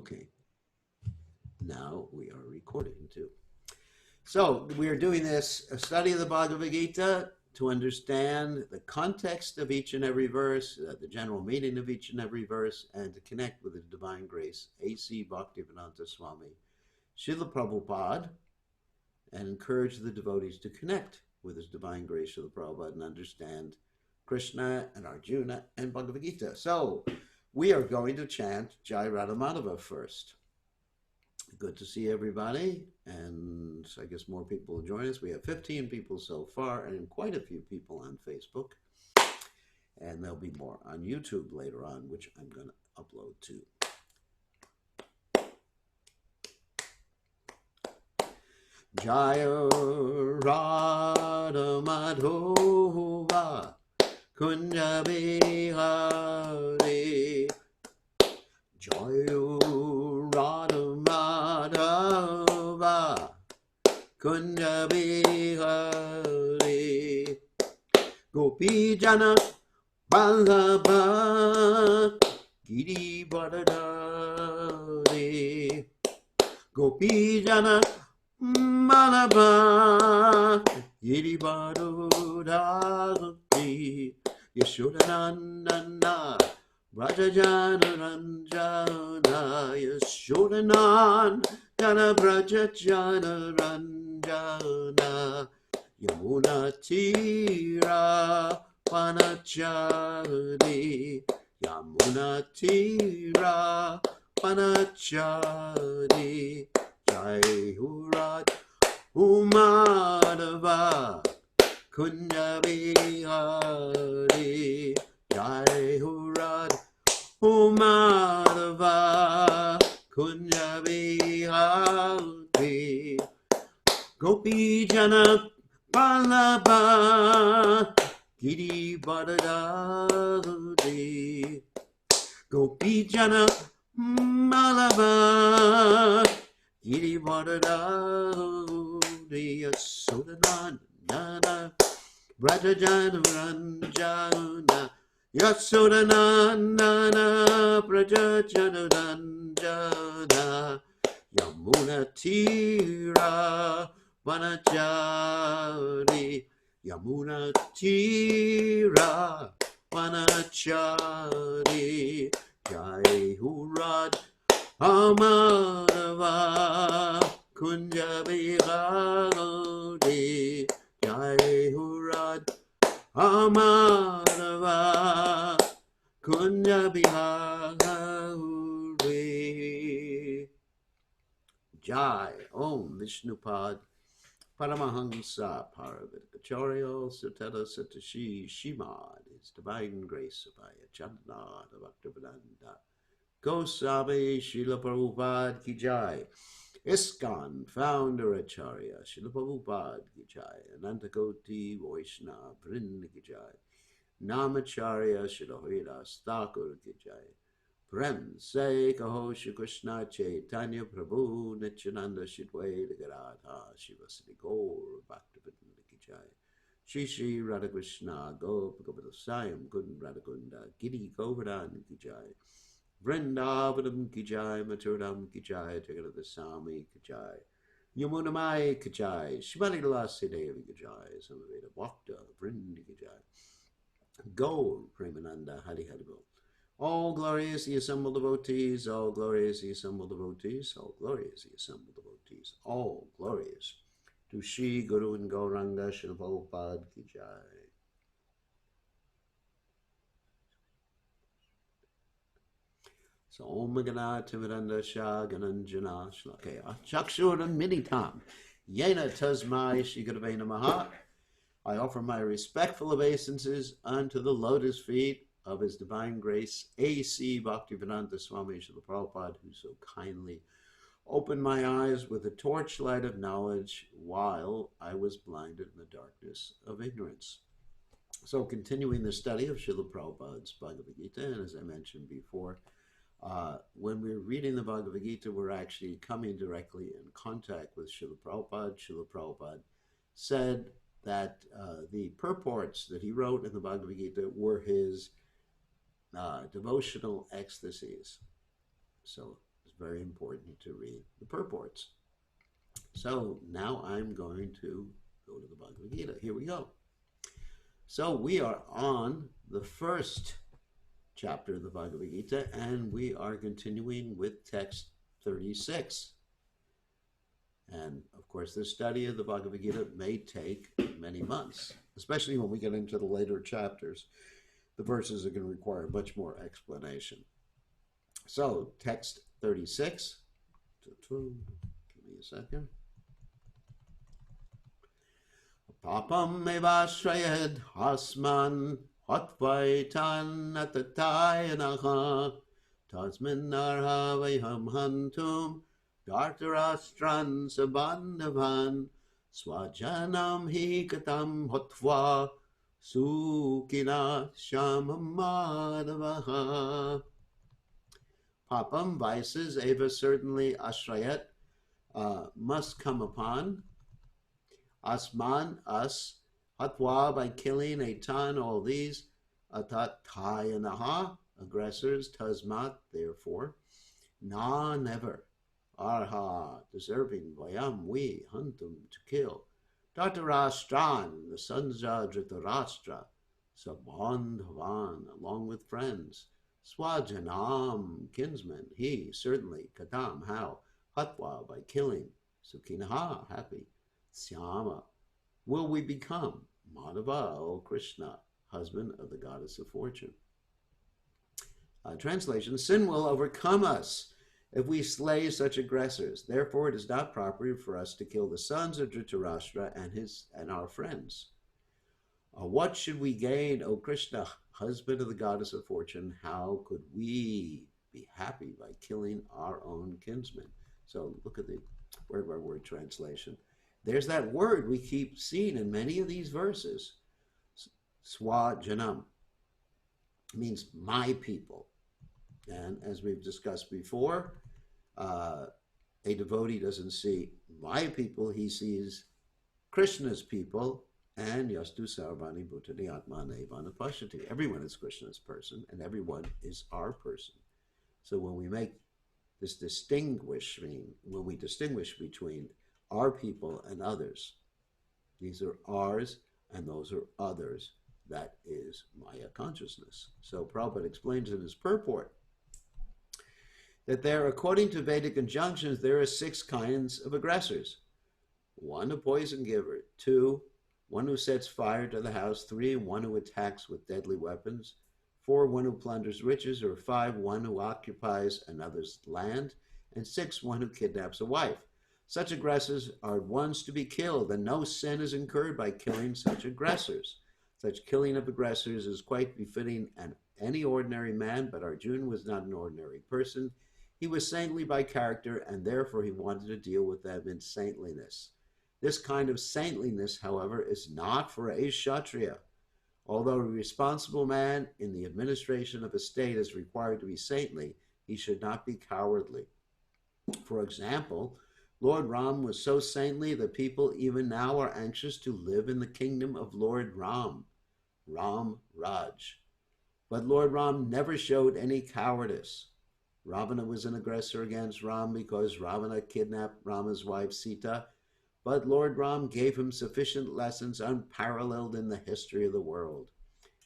Okay, now we are recording too. So we are doing this a study of the Bhagavad Gita to understand the context of each and every verse, the general meaning of each and every verse, and to connect with the divine grace, A.C. Bhaktivedanta Swami, Srila Prabhupada, and encourage the devotees to connect with his divine grace, Srila Prabhupada, and understand Krishna and Arjuna and Bhagavad Gita. So we are going to chant Jai Radha Madhava first. Good to see everybody, and I guess more people will join us. We have 15 people so far, and quite a few people on Facebook, and there'll be more on YouTube later on, which I'm going to upload too. Jaya Radha Madhava Kunja Bihari Jaya Radha Madhava Kunja Bihari Gopi Jana Vallabha Giri Varadari Gopi Jana Vallabha Giri Varadari Yashodanandana Brajajana Ranjana Yashodanandana Brajajana Ranjana Yamuna Tira Panachari Yamuna Tira Panachari Jai Hurat Umadava Kunya Bihari Jai Hurat Umadava Kunya Bihari Gopi Jana Vallabha Giri Varadari Gopi Jana Vallabha Giri Varadari Yasodanandana Brajajana Ranjana Yasodanandana Brajajana Ranjana Yamuna Tira Vanachari Yamuna Tira Vanachari Jai Hurad Amadava Kunja Bihari Jai Hurad Amadava Kunja Bihari Jai Om Vishnupad Paramahansa Paravidacharya Sutela Satashi Shimad His Divine Grace Abhaya Chandana Bhaktivedanta Goswami Srila Prabhupada Ki Jai ISKCON Founder Acharya Srila Prabhupada Ki Jai Anantakoti Vaishnava Vrinda Ki Jai Namacharya Srila Haridas Thakur Ki Jai Prem Se Kaho Shri Krishna Chaitanya Prabhu Nityananda Shidwaita Gadadha Shivasri Gaur Bhaktivedanta Ki Jai Shri Shri Radha Krishna Gop Gopada Sayam Kund Radhakunda Giri Govardhan Ki Jai Vrindavanam Ki Jai Maturam Ki Jai Jagannath Swami Ki Jai Yamunamai Ki Jai Shivali Lasi Devi Ki Jai Samaveda Bhakta Vrinda Ki Jai Gaur Premananda Hari Haribol. All glory is the assembled devotees, all glory is the assembled devotees, all glory is the assembled devotees, all glories to Shri Guru and Gauranga Srila Prabhupada Ki Jai. So Om Gana Timiranda Shah Gananjana Shlakaya Chakshuran Minitam Yena Tasmai Shri Gurave Namaha. I offer my respectful obeisances unto the lotus feet of His Divine Grace, A.C. Bhaktivedanta Swami Srila Prabhupada, who so kindly opened my eyes with the torchlight of knowledge while I was blinded in the darkness of ignorance. So continuing the study of Srila Prabhupada's Bhagavad Gita, and as I mentioned before, when we're reading the Bhagavad Gita, we're actually coming directly in contact with Srila Prabhupada. Srila Prabhupada said that the purports that he wrote in the Bhagavad Gita were his devotional ecstasies. So It's very important to read the purports. So now I'm going to go to the Bhagavad Gita. Here we go. So we are on the first chapter of the Bhagavad Gita, and we are continuing with text 36. And of course, the study of the Bhagavad Gita may take many months, especially when we get into the later chapters. The verses are going to require much more explanation. So, text 36. Give me a second. Papam evashrayed hasman hatvaitan atatayanaha tasmin narha vayham hantum dartarastran sabandhavan swajanam hikatam hotva sukina shamamadavaha. Papam, vices, eva, certainly, ashrayat, must come upon, asman, us, hatwa, by killing, etan, all these, atat, tayanaha, aggressors, tasmat, therefore, na, never, arha, deserving, vayam, we, hantum, to kill, Dhatarashtra, the sons of Dhritarashtra, Sabandhavan, along with friends, Swajanam, kinsman, he, certainly, Kadam, how, Hatva, by killing, Sukhinaha, happy, Syama, will we become, Madhava, O Krishna, husband of the goddess of fortune. Translation, sin will overcome us if we slay such aggressors. Therefore, it is not proper for us to kill the sons of Dhritarashtra and our friends. What should we gain, O Krishna, husband of the goddess of fortune? How could we be happy by killing our own kinsmen? So look at the word by word translation. There's that word we keep seeing in many of these verses. Swajanam means my people. And as we've discussed before, a devotee doesn't see my people, he sees Krishna's people, and yastu sarvani bhutani atmane vanapashati. Everyone is Krishna's person, and everyone is our person. So when we make this distinguishing, when we distinguish between our people and others, these are ours and those are others, that is Maya consciousness. So Prabhupada explains in his purport that there, according to Vedic injunctions, there are 6 kinds of aggressors. 1, a poison giver. 2, one who sets fire to the house. 3, one who attacks with deadly weapons. 4, one who plunders riches. Or 5, one who occupies another's land. And 6, one who kidnaps a wife. Such aggressors are ones to be killed, and no sin is incurred by killing such aggressors. Such killing of aggressors is quite befitting any ordinary man, but Arjuna was not an ordinary person. He was saintly by character, and therefore he wanted to deal with them in saintliness. This kind of saintliness, however, is not for a Kshatriya. Although a responsible man in the administration of a state is required to be saintly, he should not be cowardly. For example, Lord Ram was so saintly that people even now are anxious to live in the kingdom of Lord Ram, Ram Raj. But Lord Ram never showed any cowardice. Ravana was an aggressor against Ram because Ravana kidnapped Rama's wife Sita, but Lord Ram gave him sufficient lessons unparalleled in the history of the world.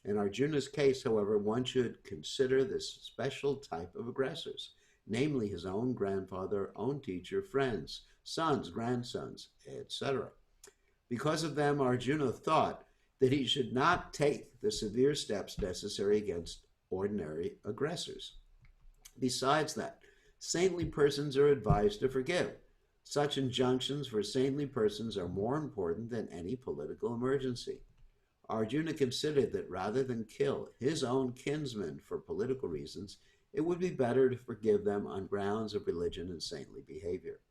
In Arjuna's case, however, one should consider this special type of aggressors, namely his own grandfather, own teacher, friends, sons, grandsons, etc. Because of them, Arjuna thought that he should not take the severe steps necessary against ordinary aggressors. Besides that, saintly persons are advised to forgive. Such injunctions for saintly persons are more important than any political emergency. Arjuna considered that rather than kill his own kinsmen for political reasons, it would be better to forgive them on grounds of religion and saintly behavior.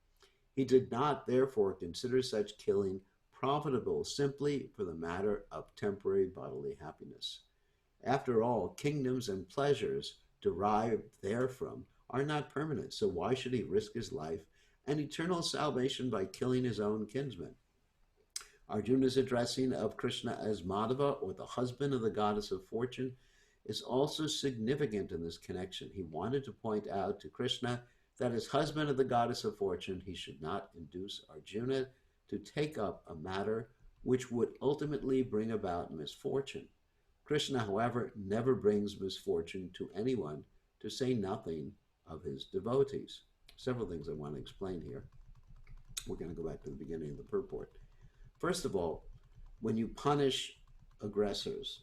He did not, therefore, consider such killing profitable simply for the matter of temporary bodily happiness. After all, kingdoms and pleasures derived therefrom are not permanent, so why should he risk his life and eternal salvation by killing his own kinsmen? Arjuna's addressing of Krishna as Madhava, or the husband of the goddess of fortune, is also significant in this connection. He wanted to point out to Krishna that as husband of the goddess of fortune, he should not induce Arjuna to take up a matter which would ultimately bring about misfortune. Krishna, however, never brings misfortune to anyone, to say nothing of his devotees. Several things I want to explain here. We're going to go back to the beginning of the purport. First of all, when you punish aggressors,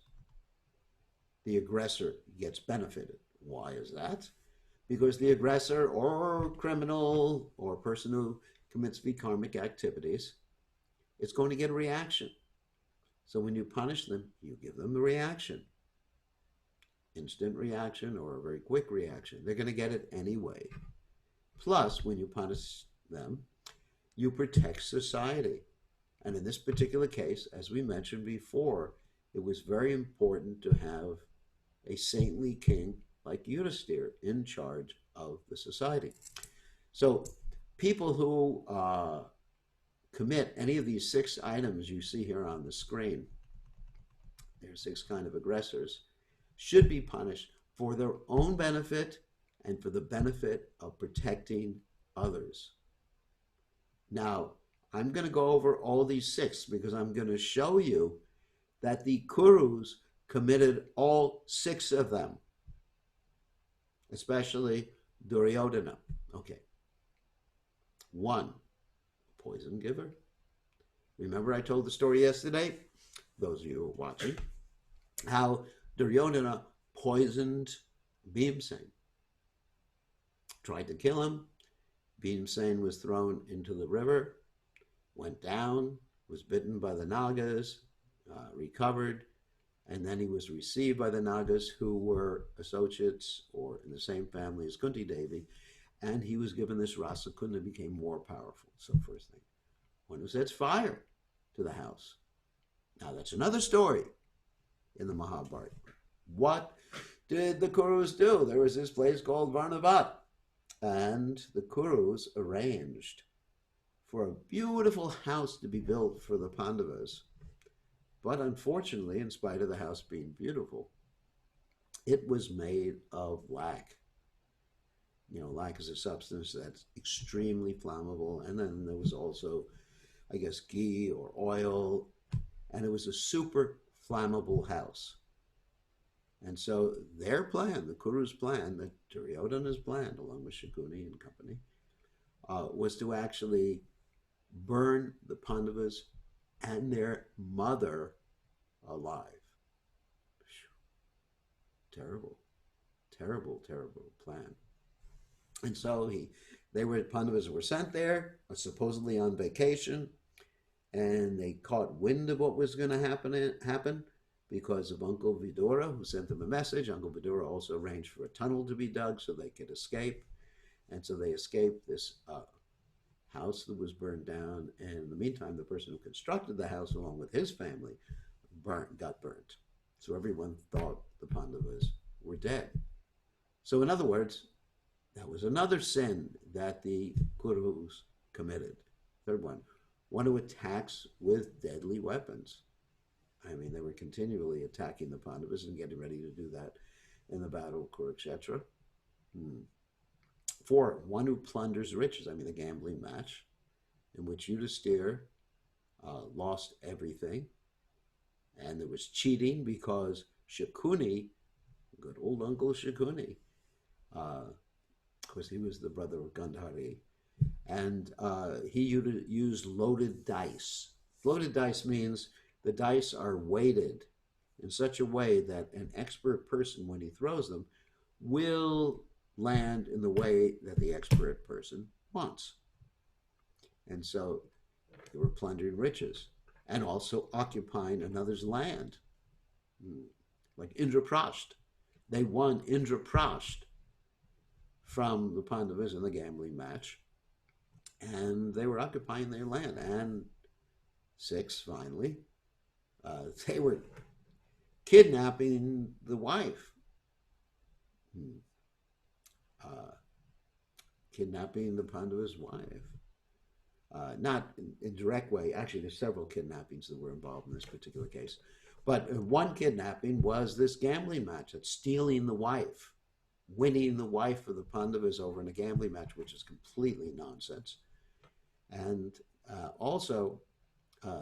the aggressor gets benefited. Why is that? Because the aggressor or criminal or person who commits vikarmic activities is going to get a reaction. So when you punish them, you give them the reaction. Instant reaction or a very quick reaction. They're going to get it anyway. Plus, when you punish them, you protect society. And in this particular case, as we mentioned before, it was very important to have a saintly king like Yudhisthira in charge of the society. So people who commit any of these 6 items you see here on the screen, there are 6 kind of aggressors, should be punished for their own benefit and for the benefit of protecting others. Now, I'm going to go over all these 6 because I'm going to show you that the Kurus committed all 6 of them, especially Duryodhana. Okay. 1, poison giver. Remember I told the story yesterday, those of you who are watching, how Duryodhana poisoned Bhimsen. Tried to kill him. Bhimsen was thrown into the river, went down, was bitten by the Nagas, recovered, and then he was received by the Nagas who were associates or in the same family as Kunti Devi, and he was given this Rasakunda, became more powerful. So first thing, one who sets fire to the house. Now that's another story in the Mahabharata. What did the Kurus do? There was this place called Varnavat, and the Kurus arranged for a beautiful house to be built for the Pandavas. But unfortunately, in spite of the house being beautiful, it was made of lac. You know, lac is a substance that's extremely flammable. And then there was also, I guess, ghee or oil. And it was a super flammable house. And so their plan, the Kuru's plan, the Duryodhana's plan, along with Shakuni and company, was to actually burn the Pandavas and their mother alive. Terrible, terrible, terrible plan. And so Pandavas were sent there, supposedly on vacation, and they caught wind of what was going to happen because of Uncle Vidura, who sent them a message. Uncle Vidura also arranged for a tunnel to be dug so they could escape. And so they escaped this house that was burned down. And in the meantime, the person who constructed the house, along with his family, got burnt. So everyone thought the Pandavas were dead. So in other words, that was another sin that the Kurus committed. Third one who attacks with deadly weapons. I mean, they were continually attacking the Pandavas and getting ready to do that in the Battle of Kurukshetra. 4, one who plunders riches. I mean, the gambling match in which Yudhisthira lost everything. And there was cheating because Shakuni, good old Uncle Shakuni, of course, he was the brother of Gandhari, and he used loaded dice. Loaded dice means the dice are weighted in such a way that an expert person, when he throws them, will land in the way that the expert person wants. And so they were plundering riches and also occupying another's land, like Indraprasth. They won Indraprasth from the Pandavas in the gambling match, and they were occupying their land. And 6, finally, they were kidnapping the wife. Kidnapping the Pandava's wife. Not in direct way. Actually, there's several kidnappings that were involved in this particular case. But one kidnapping was this gambling match, that's stealing the wife. winning the wife of the Pandavas over in a gambling match, which is completely nonsense. And also,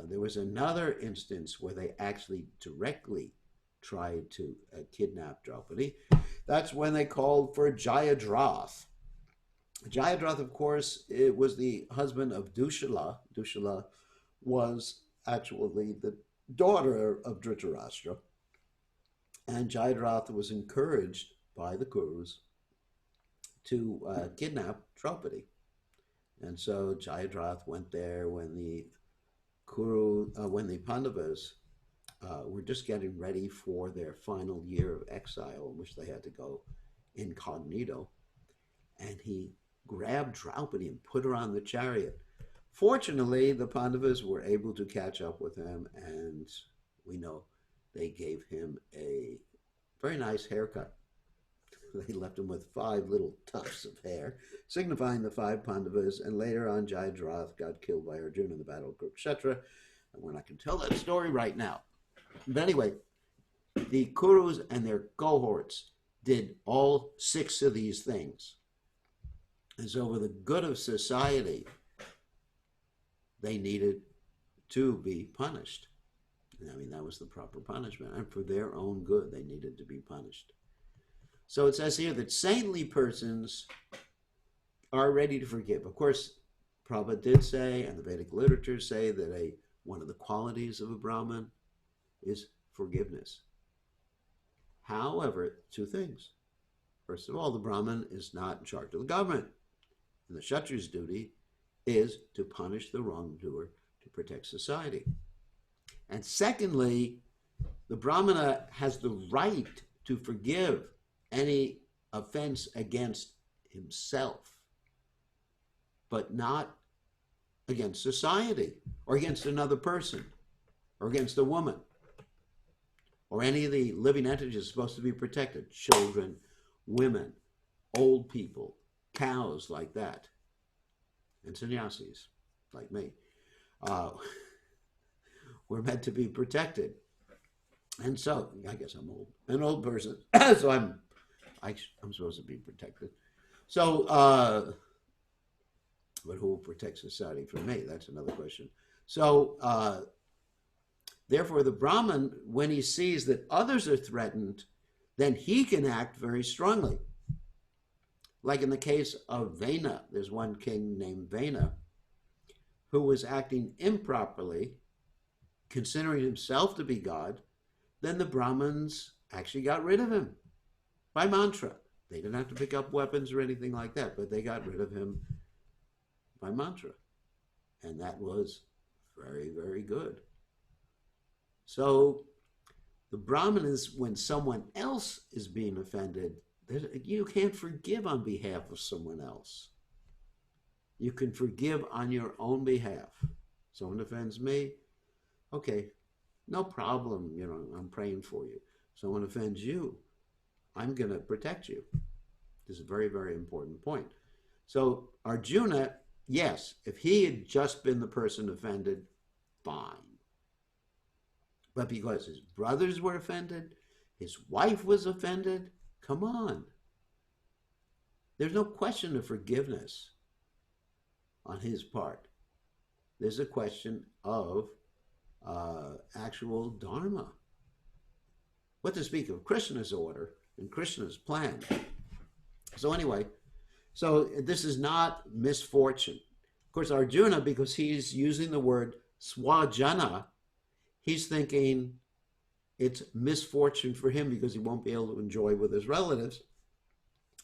there was another instance where they actually directly tried to kidnap Draupadi. That's when they called for Jayadratha. Jayadratha, of course, it was the husband of Dushala. Dushala was actually the daughter of Dhritarashtra. And Jayadratha was encouraged by the Kurus to kidnap Draupadi. And so Jayadratha went there when the Pandavas were just getting ready for their final year of exile, in which they had to go incognito. And he grabbed Draupadi and put her on the chariot. Fortunately, the Pandavas were able to catch up with him, and we know they gave him a very nice haircut. They left him with 5 little tufts of hair, signifying the 5 Pandavas, and later on Jayadratha got killed by Arjuna in the Battle of Kurukshetra, and we're not going to tell that story right now. But anyway, the Kurus and their cohorts did all 6 of these things. And so for the good of society, they needed to be punished. I mean, that was the proper punishment. And for their own good, they needed to be punished. So it says here that saintly persons are ready to forgive. Of course, Prabhupada did say, and the Vedic literatures say, that one of the qualities of a Brahmin is forgiveness. However, 2 things. First of all, the Brahmin is not in charge of the government. And the Kshatriya's duty is to punish the wrongdoer to protect society. And secondly, the Brahmana has the right to forgive any offense against himself, but not against society, or against another person, or against a woman, or any of the living entities supposed to be protected: children, women, old people, cows like that, and sannyasis like me. We're meant to be protected. And so, I guess I'm old, an old person, so I'm supposed to be protected. So, but who will protect society from me? That's another question. So, therefore, the Brahmin, when he sees that others are threatened, then he can act very strongly. Like in the case of Vena, there's one king named Vena who was acting improperly, considering himself to be God. Then the Brahmins actually got rid of him by mantra. They didn't have to pick up weapons or anything like that, but they got rid of him by mantra. And that was very, very good. So the Brahmin is, when someone else is being offended, you can't forgive on behalf of someone else. You can forgive on your own behalf. Someone offends me, okay, no problem, I'm praying for you. Someone offends you, I'm going to protect you. This is a very, very important point. So Arjuna, yes, if he had just been the person offended, fine. But because his brothers were offended, his wife was offended, come on. There's no question of forgiveness on his part. There's a question of actual dharma. What to speak of Krishna's order and Krishna's plan. So anyway, so this is not misfortune. Of course, Arjuna, because he's using the word swajana, he's thinking it's misfortune for him because he won't be able to enjoy with his relatives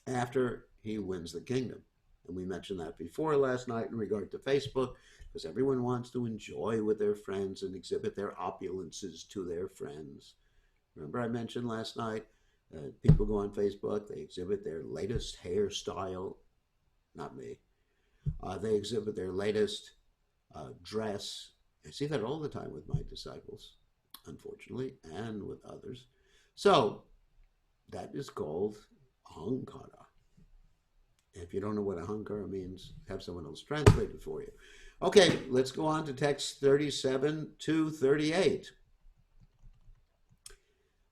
after he wins the kingdom. And we mentioned that before last night in regard to Facebook, because everyone wants to enjoy with their friends and exhibit their opulences to their friends. Remember I mentioned last night, people go on Facebook, they exhibit their latest hairstyle, not me. They exhibit their latest dress. I see that all the time with my disciples, unfortunately, and with others. So that is called ahankara. If you don't know what ahankara means, have someone else translate it for you. Okay, let's go on to text 37 to 38.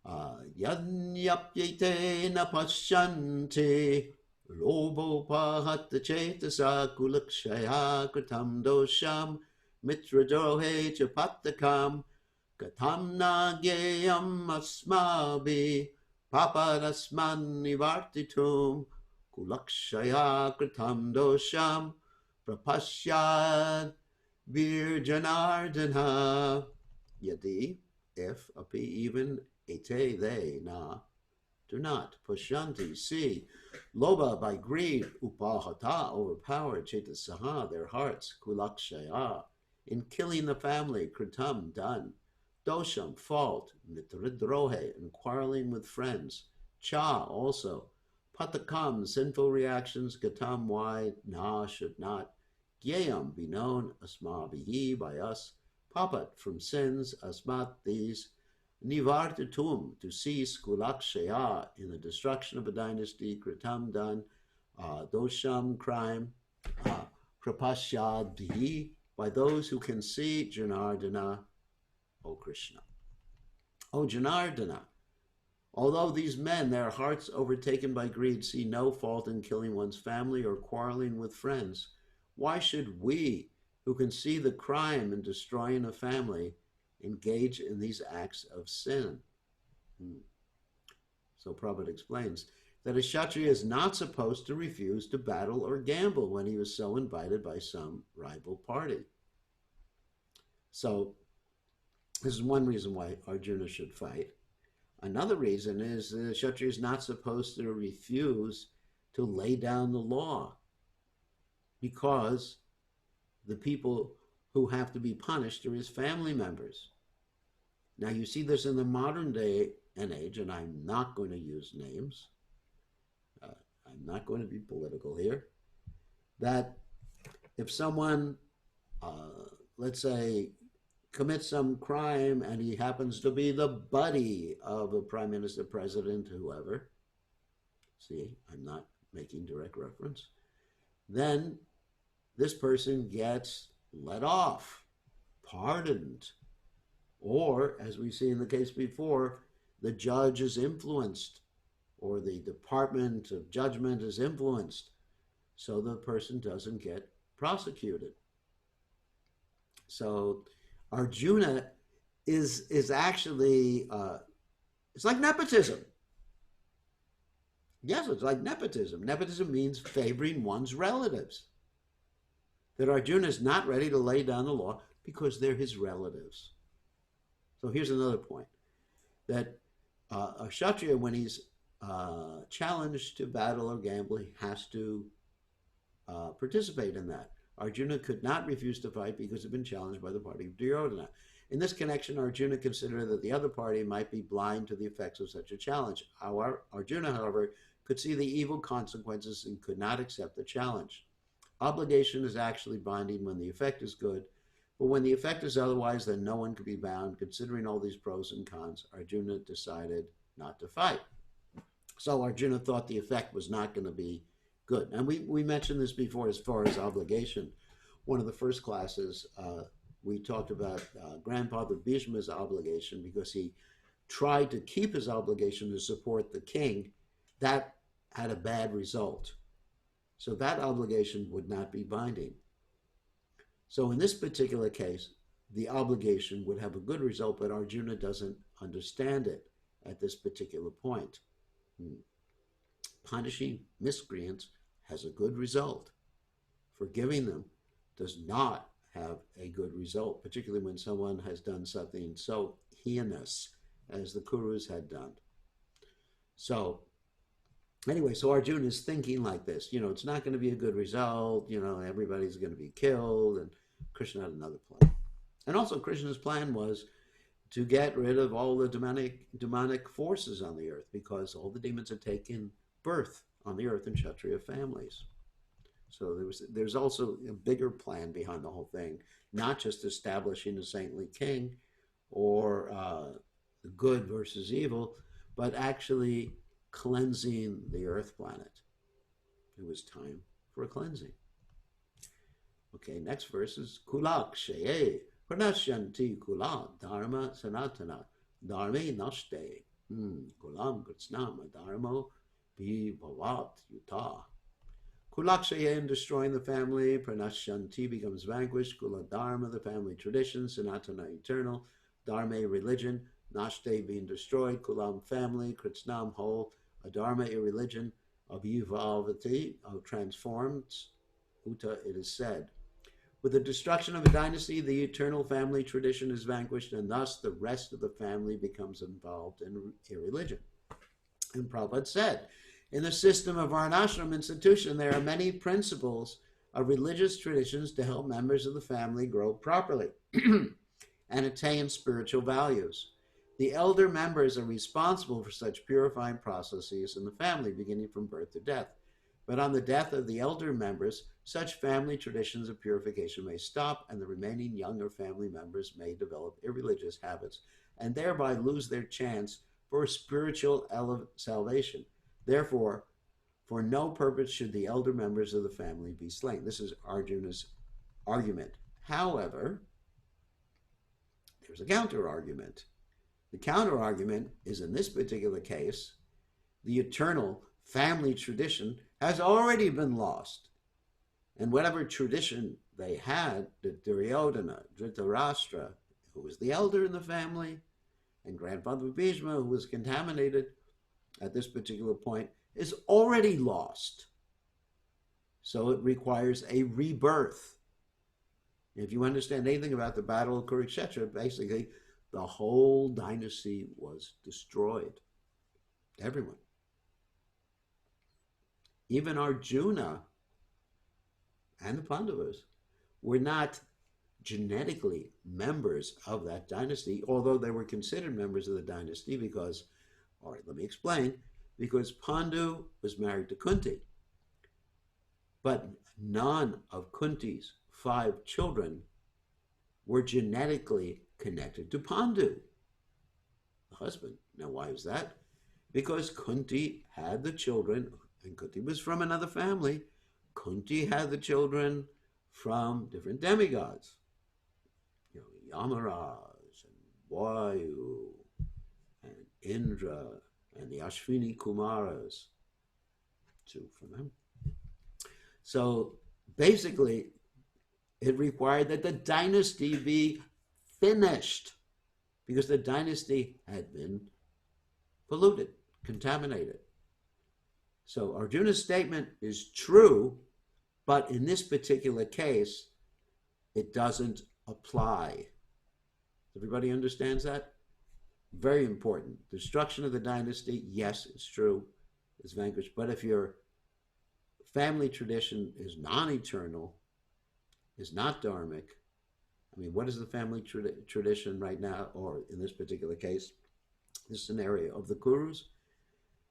Yanyapyate na pasyanti lobopahatta chetasa kulakshaya kritam dosham mitradrohe chapatakam katam nagyayam asmabi papadasman nivartitum kulakshaya kritam dosham prapasyad virjanardana. Yadi, if, api, even, ete, they, na, do not, pashanti, see, loba, by greed, upahata, overpowered, chetasaha, their hearts, kulakshaya, in killing the family, kritam, done, dosham, fault, mitridrohe, in quarreling with friends, cha, also, patakam, sinful reactions, gatam, why, na, should not, gyayam, be known, asmabihi, by us, papat, from sins, asmat, these, nivartatum, to cease, kulakshaya, in the destruction of a dynasty, kritam, done, dosham, crime, prapasyadhi, by those who can see, Janardana, O Krishna. O Janardana, although these men, their hearts overtaken by greed, see no fault in killing one's family or quarreling with friends, why should we, who can see the crime in destroying a family, engage in these acts of sin? So Prabhupada explains that a Kshatriya is not supposed to refuse to battle or gamble when he was so invited by some rival party. So this is one reason why Arjuna should fight. Another reason is the Kshatriya is not supposed to refuse to lay down the law, because the people who have to be punished are his family members. Now you see this in the modern day and age, and I'm not going to use names. I'm not going to be political here. That if someone, let's say, commits some crime and he happens to be the buddy of a prime minister, president, whoever, see, I'm not making direct reference, then this person gets let off, pardoned, or, as we see in the case before, the judge is influenced, or the Department of Judgment is influenced, so the person doesn't get prosecuted. So Arjuna is actually, it's like nepotism. Yes, it's like nepotism. Nepotism means favoring one's relatives. That Arjuna is not ready to lay down the law because they're his relatives. So here's another point, that a Kshatriya, when he's challenged to battle or gamble, he has to participate in that. Arjuna could not refuse to fight because he'd been challenged by the party of Duryodhana. In this connection, Arjuna considered that the other party might be blind to the effects of such a challenge. Arjuna, however, could see the evil consequences and could not accept the challenge. Obligation is actually binding when the effect is good, but when the effect is otherwise, then no one could be bound. Considering all these pros and cons, Arjuna decided not to fight. So Arjuna thought the effect was not going to be good. And we mentioned this before as far as obligation. One of the first classes, we talked about Grandfather Bhishma's obligation because he tried to keep his obligation to support the king. That had a bad result. So that obligation would not be binding. So in this particular case, the obligation would have a good result, but Arjuna doesn't understand it at this particular point. Punishing miscreants has a good result. Forgiving them does not have a good result, particularly when someone has done something so heinous as the Kurus had done. So anyway, so Arjuna is thinking like this, it's not going to be a good result, everybody's going to be killed, and Krishna had another plan. And also Krishna's plan was to get rid of all the demonic forces on the earth, because all the demons had taken birth on the earth in Kshatriya families. So there's also a bigger plan behind the whole thing, not just establishing a saintly king or good versus evil, but actually cleansing the earth planet. It was time for a cleansing. Okay, next verse is Kulak Sheye Pranashyanti Kula Dharma Sanatana Dharme Nashte Kulam Kritsnam Adharmo Bhavat Yuta. Kulakshaya, in destroying the family, Pranashanti becomes vanquished, Kula Dharma, the family tradition, Sanatana, eternal, Dharma, religion, Nashte, being destroyed, Kulam, family, Kritsnam, whole, Adharma, irreligion, Abhivavati, transformed, Uta, it is said. With the destruction of a dynasty, the eternal family tradition is vanquished, and thus the rest of the family becomes involved in irreligion. And Prabhupada said, in the system of Varnashram institution, there are many principles of religious traditions to help members of the family grow properly and attain spiritual values. The elder members are responsible for such purifying processes in the family, beginning from birth to death. But on the death of the elder members, such family traditions of purification may stop, and the remaining younger family members may develop irreligious habits and thereby lose their chance for spiritual salvation. Therefore, for no purpose should the elder members of the family be slain. This is Arjuna's argument. However, there's a counter argument. The counter argument is, in this particular case, the eternal family tradition has already been lost. And whatever tradition they had, the Duryodhana, Dhritarashtra, who was the elder in the family, and grandfather Bhishma, who was contaminated at this particular point, is already lost. So it requires a rebirth. If you understand anything about the Battle of Kurukshetra, basically the whole dynasty was destroyed. Everyone. Even Arjuna and the Pandavas were not genetically members of that dynasty, although they were considered members of the dynasty because, all right, let me explain, because Pandu was married to Kunti. But none of Kunti's 5 children were genetically connected to Pandu, the husband. Now, why is that? Because Kunti had the children, and Kunti was from another family. Kunti had the children from different demigods. You know, Yamaraj and Vayu and Indra and the Ashwini Kumaras, 2 from them. So basically, it required that the dynasty be finished because the dynasty had been polluted, contaminated. So Arjuna's statement is true, but in this particular case, it doesn't apply. Everybody understands that? Very important. Destruction of the dynasty, yes, it's true, is vanquished. But if your family tradition is non-eternal, is not dharmic, I mean, what is the family tradition right now, or in this particular case, this scenario of the Kurus?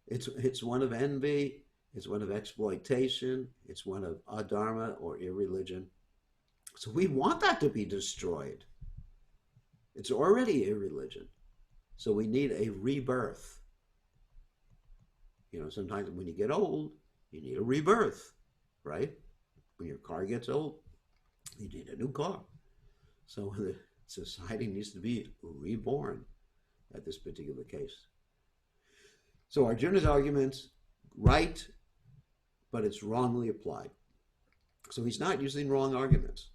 It's one of envy, it's one of exploitation, it's one of adharma or irreligion. So we want that to be destroyed. It's already irreligion. So we need a rebirth. You know, sometimes when you get old, you need a rebirth, right? When your car gets old, you need a new car. So the society needs to be reborn at this particular case. So Arjuna's argument's right, but it's wrongly applied. So he's not using wrong arguments.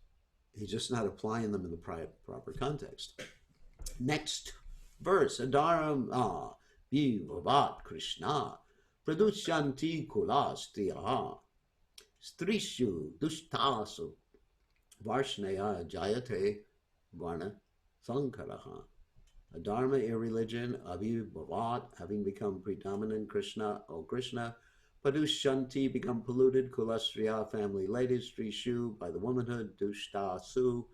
He's just not applying them in the proper context. Next verse, Adaram Bhagavad Krishna Pradushanti Kulastiya Strishu Dushtasu Varshnaya Jayate Varna Sankaraha. Dharma, irreligion, Abhibhavat, having become predominant, Krishna, O Krishna, Padushanti, become polluted, Kulastriya, family ladies, Strishu, by the womanhood, Dushtasu,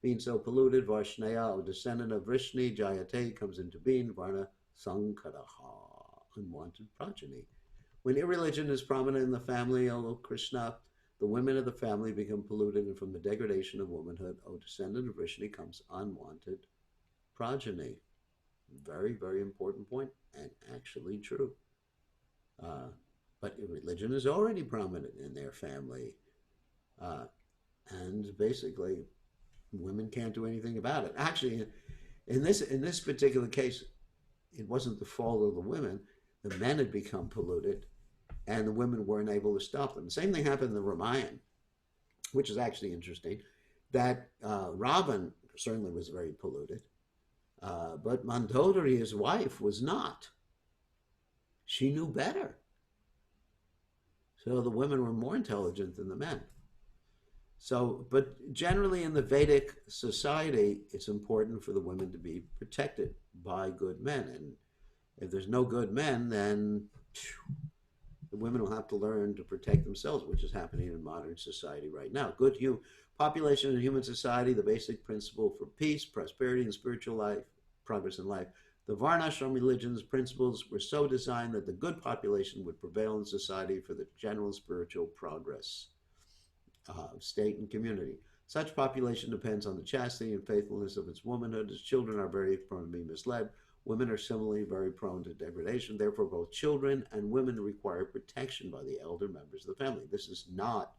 being so polluted, Varshnaya, O descendant of Vrishni, Jayate, comes into being, Varna Sankaraha, unwanted progeny. When irreligion is prominent in the family, O Krishna, the women of the family become polluted, and from the degradation of womanhood, O descendant of Vrishni, comes unwanted progeny. Very, very important point, and actually true. But religion is already prominent in their family, and basically, women can't do anything about it. Actually, in this particular case, it wasn't the fault of the women. The men had become polluted, and the women weren't able to stop them. The same thing happened in the Ramayana, which is actually interesting. That Ravan certainly was very polluted, but Mandodari, his wife, was not. She knew better. So the women were more intelligent than the men. So, but generally in the Vedic society, it's important for the women to be protected by good men. And if there's no good men, then the women will have to learn to protect themselves, which is happening in modern society right now. Good population in human society, the basic principle for peace, prosperity, and spiritual life, progress in life. The Varnashram religion's principles were so designed that the good population would prevail in society for the general spiritual progress of state and community. Such population depends on the chastity and faithfulness of its womanhood, as children are very prone to be misled. Women are similarly very prone to degradation. Therefore, both children and women require protection by the elder members of the family. This is not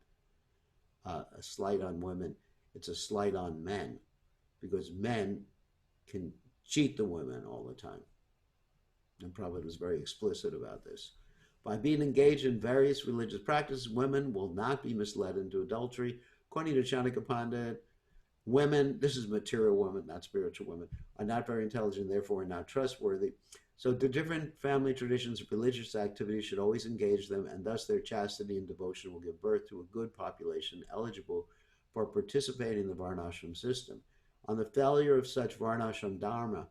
a slight on women. It's a slight on men, because men can cheat the women all the time. And Prabhupada was very explicit about this. By being engaged in various religious practices, women will not be misled into adultery. According to Chanakya Pandit, women, this is material women, not spiritual women, are not very intelligent, therefore are not trustworthy. So the different family traditions and religious activities should always engage them, and thus their chastity and devotion will give birth to a good population eligible for participating in the Varnashram system. On the failure of such Varnashram dharma,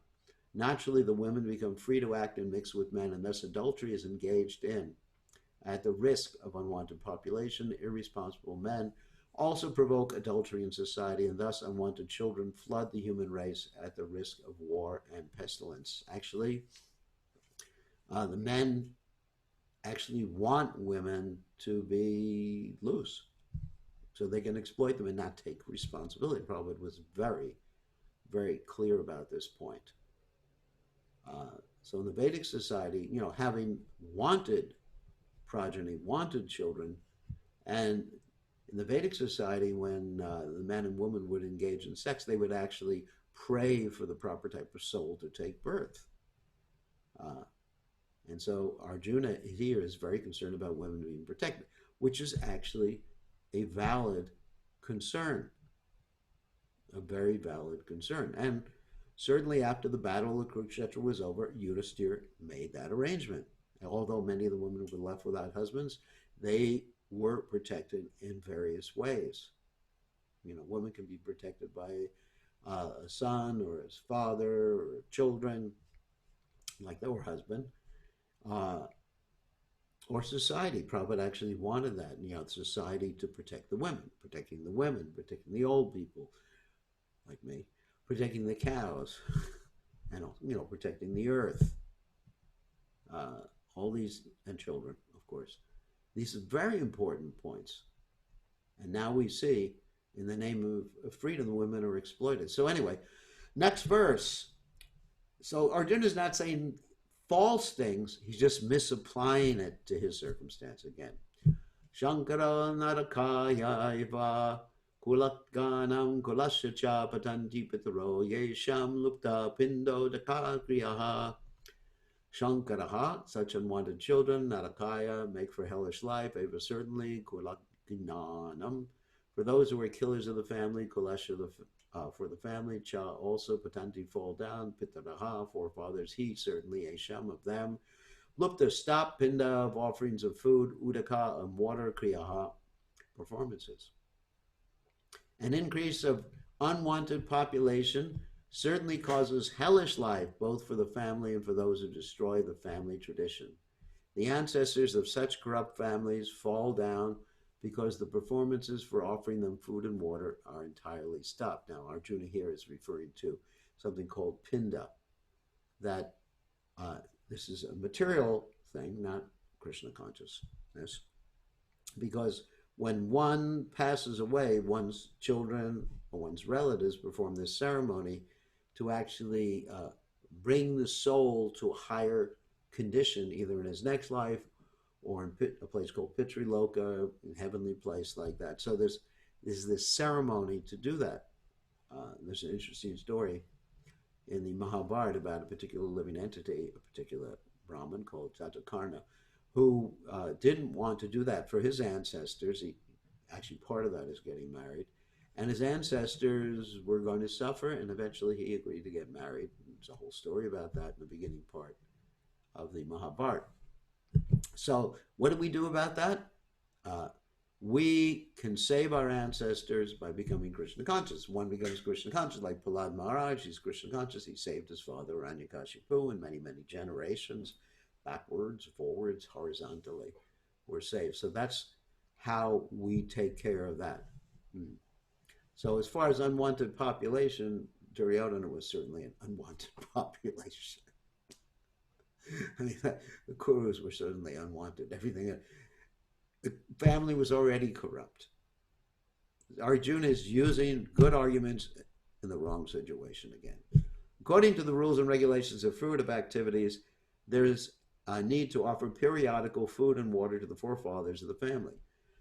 naturally the women become free to act and mix with men, and thus adultery is engaged in. At the risk of unwanted population, irresponsible men also provoke adultery in society, and thus unwanted children flood the human race at the risk of war and pestilence. Actually, the men actually want women to be loose so they can exploit them and not take responsibility. Prabhupada was very, very clear about this point. So in the Vedic society, having wanted progeny, wanted children, and in the Vedic society, when the man and woman would engage in sex, they would actually pray for the proper type of soul to take birth. And so Arjuna here is very concerned about women being protected, which is actually a valid concern, a very valid concern. And certainly after the battle of Kurukshetra was over, Yudhisthira made that arrangement. And although many of the women were left without husbands, they were protected in various ways. Women can be protected by a son or his father or children, like their husband, or society. Prabhupada actually wanted that, society to protect the women, protecting the old people, like me, protecting the cows, and protecting the earth, all these, and children, of course. These are very important points. And now we see, in the name of freedom, the women are exploited. So anyway, next verse. So Arjuna is not saying false things, he's just misapplying it to his circumstance again. Shankara narakaya iva kulatganam kulasya cha patanti pitaro yesham lupta pindo dakakriyaha. Shankaraha, such unwanted children, narakaya, make for hellish life, eva certainly, kulagnanam, for those who are killers of the family, kulasya for the family, cha also, patanti fall down, pitaraha, forefathers, he certainly, esham of them, lupta stop, pinda of offerings of food, udaka of water, kriyaha, performances. An increase of unwanted population certainly causes hellish life, both for the family and for those who destroy the family tradition. The ancestors of such corrupt families fall down because the performances for offering them food and water are entirely stopped. Now, Arjuna here is referring to something called pinda, that this is a material thing, not Krishna consciousness, because when one passes away, one's children or one's relatives perform this ceremony to actually bring the soul to a higher condition, either in his next life or in a place called Pitriloka, a heavenly place like that. So there's this ceremony to do that. There's an interesting story in the Mahabharata about a particular living entity, a particular Brahmin called Jatakarna, who didn't want to do that for his ancestors. Actually, part of that is getting married. And his ancestors were going to suffer, and eventually he agreed to get married. There's a whole story about that in the beginning part of the Mahabharata. So, what do we do about that? Uh, we can save our ancestors by becoming Krishna conscious. One becomes Krishna conscious, like Prahlad Maharaj. He's Krishna conscious. He saved his father, Hiranyakashipu, and many, many generations, backwards, forwards, horizontally, were saved. So that's how we take care of that. So as far as unwanted population, Duryodhana was certainly an unwanted population. I mean, the Kurus were certainly unwanted. Everything, the family was already corrupt. Arjuna is using good arguments in the wrong situation again. According to the rules and regulations of fruitive activities, there is a need to offer periodical food and water to the forefathers of the family.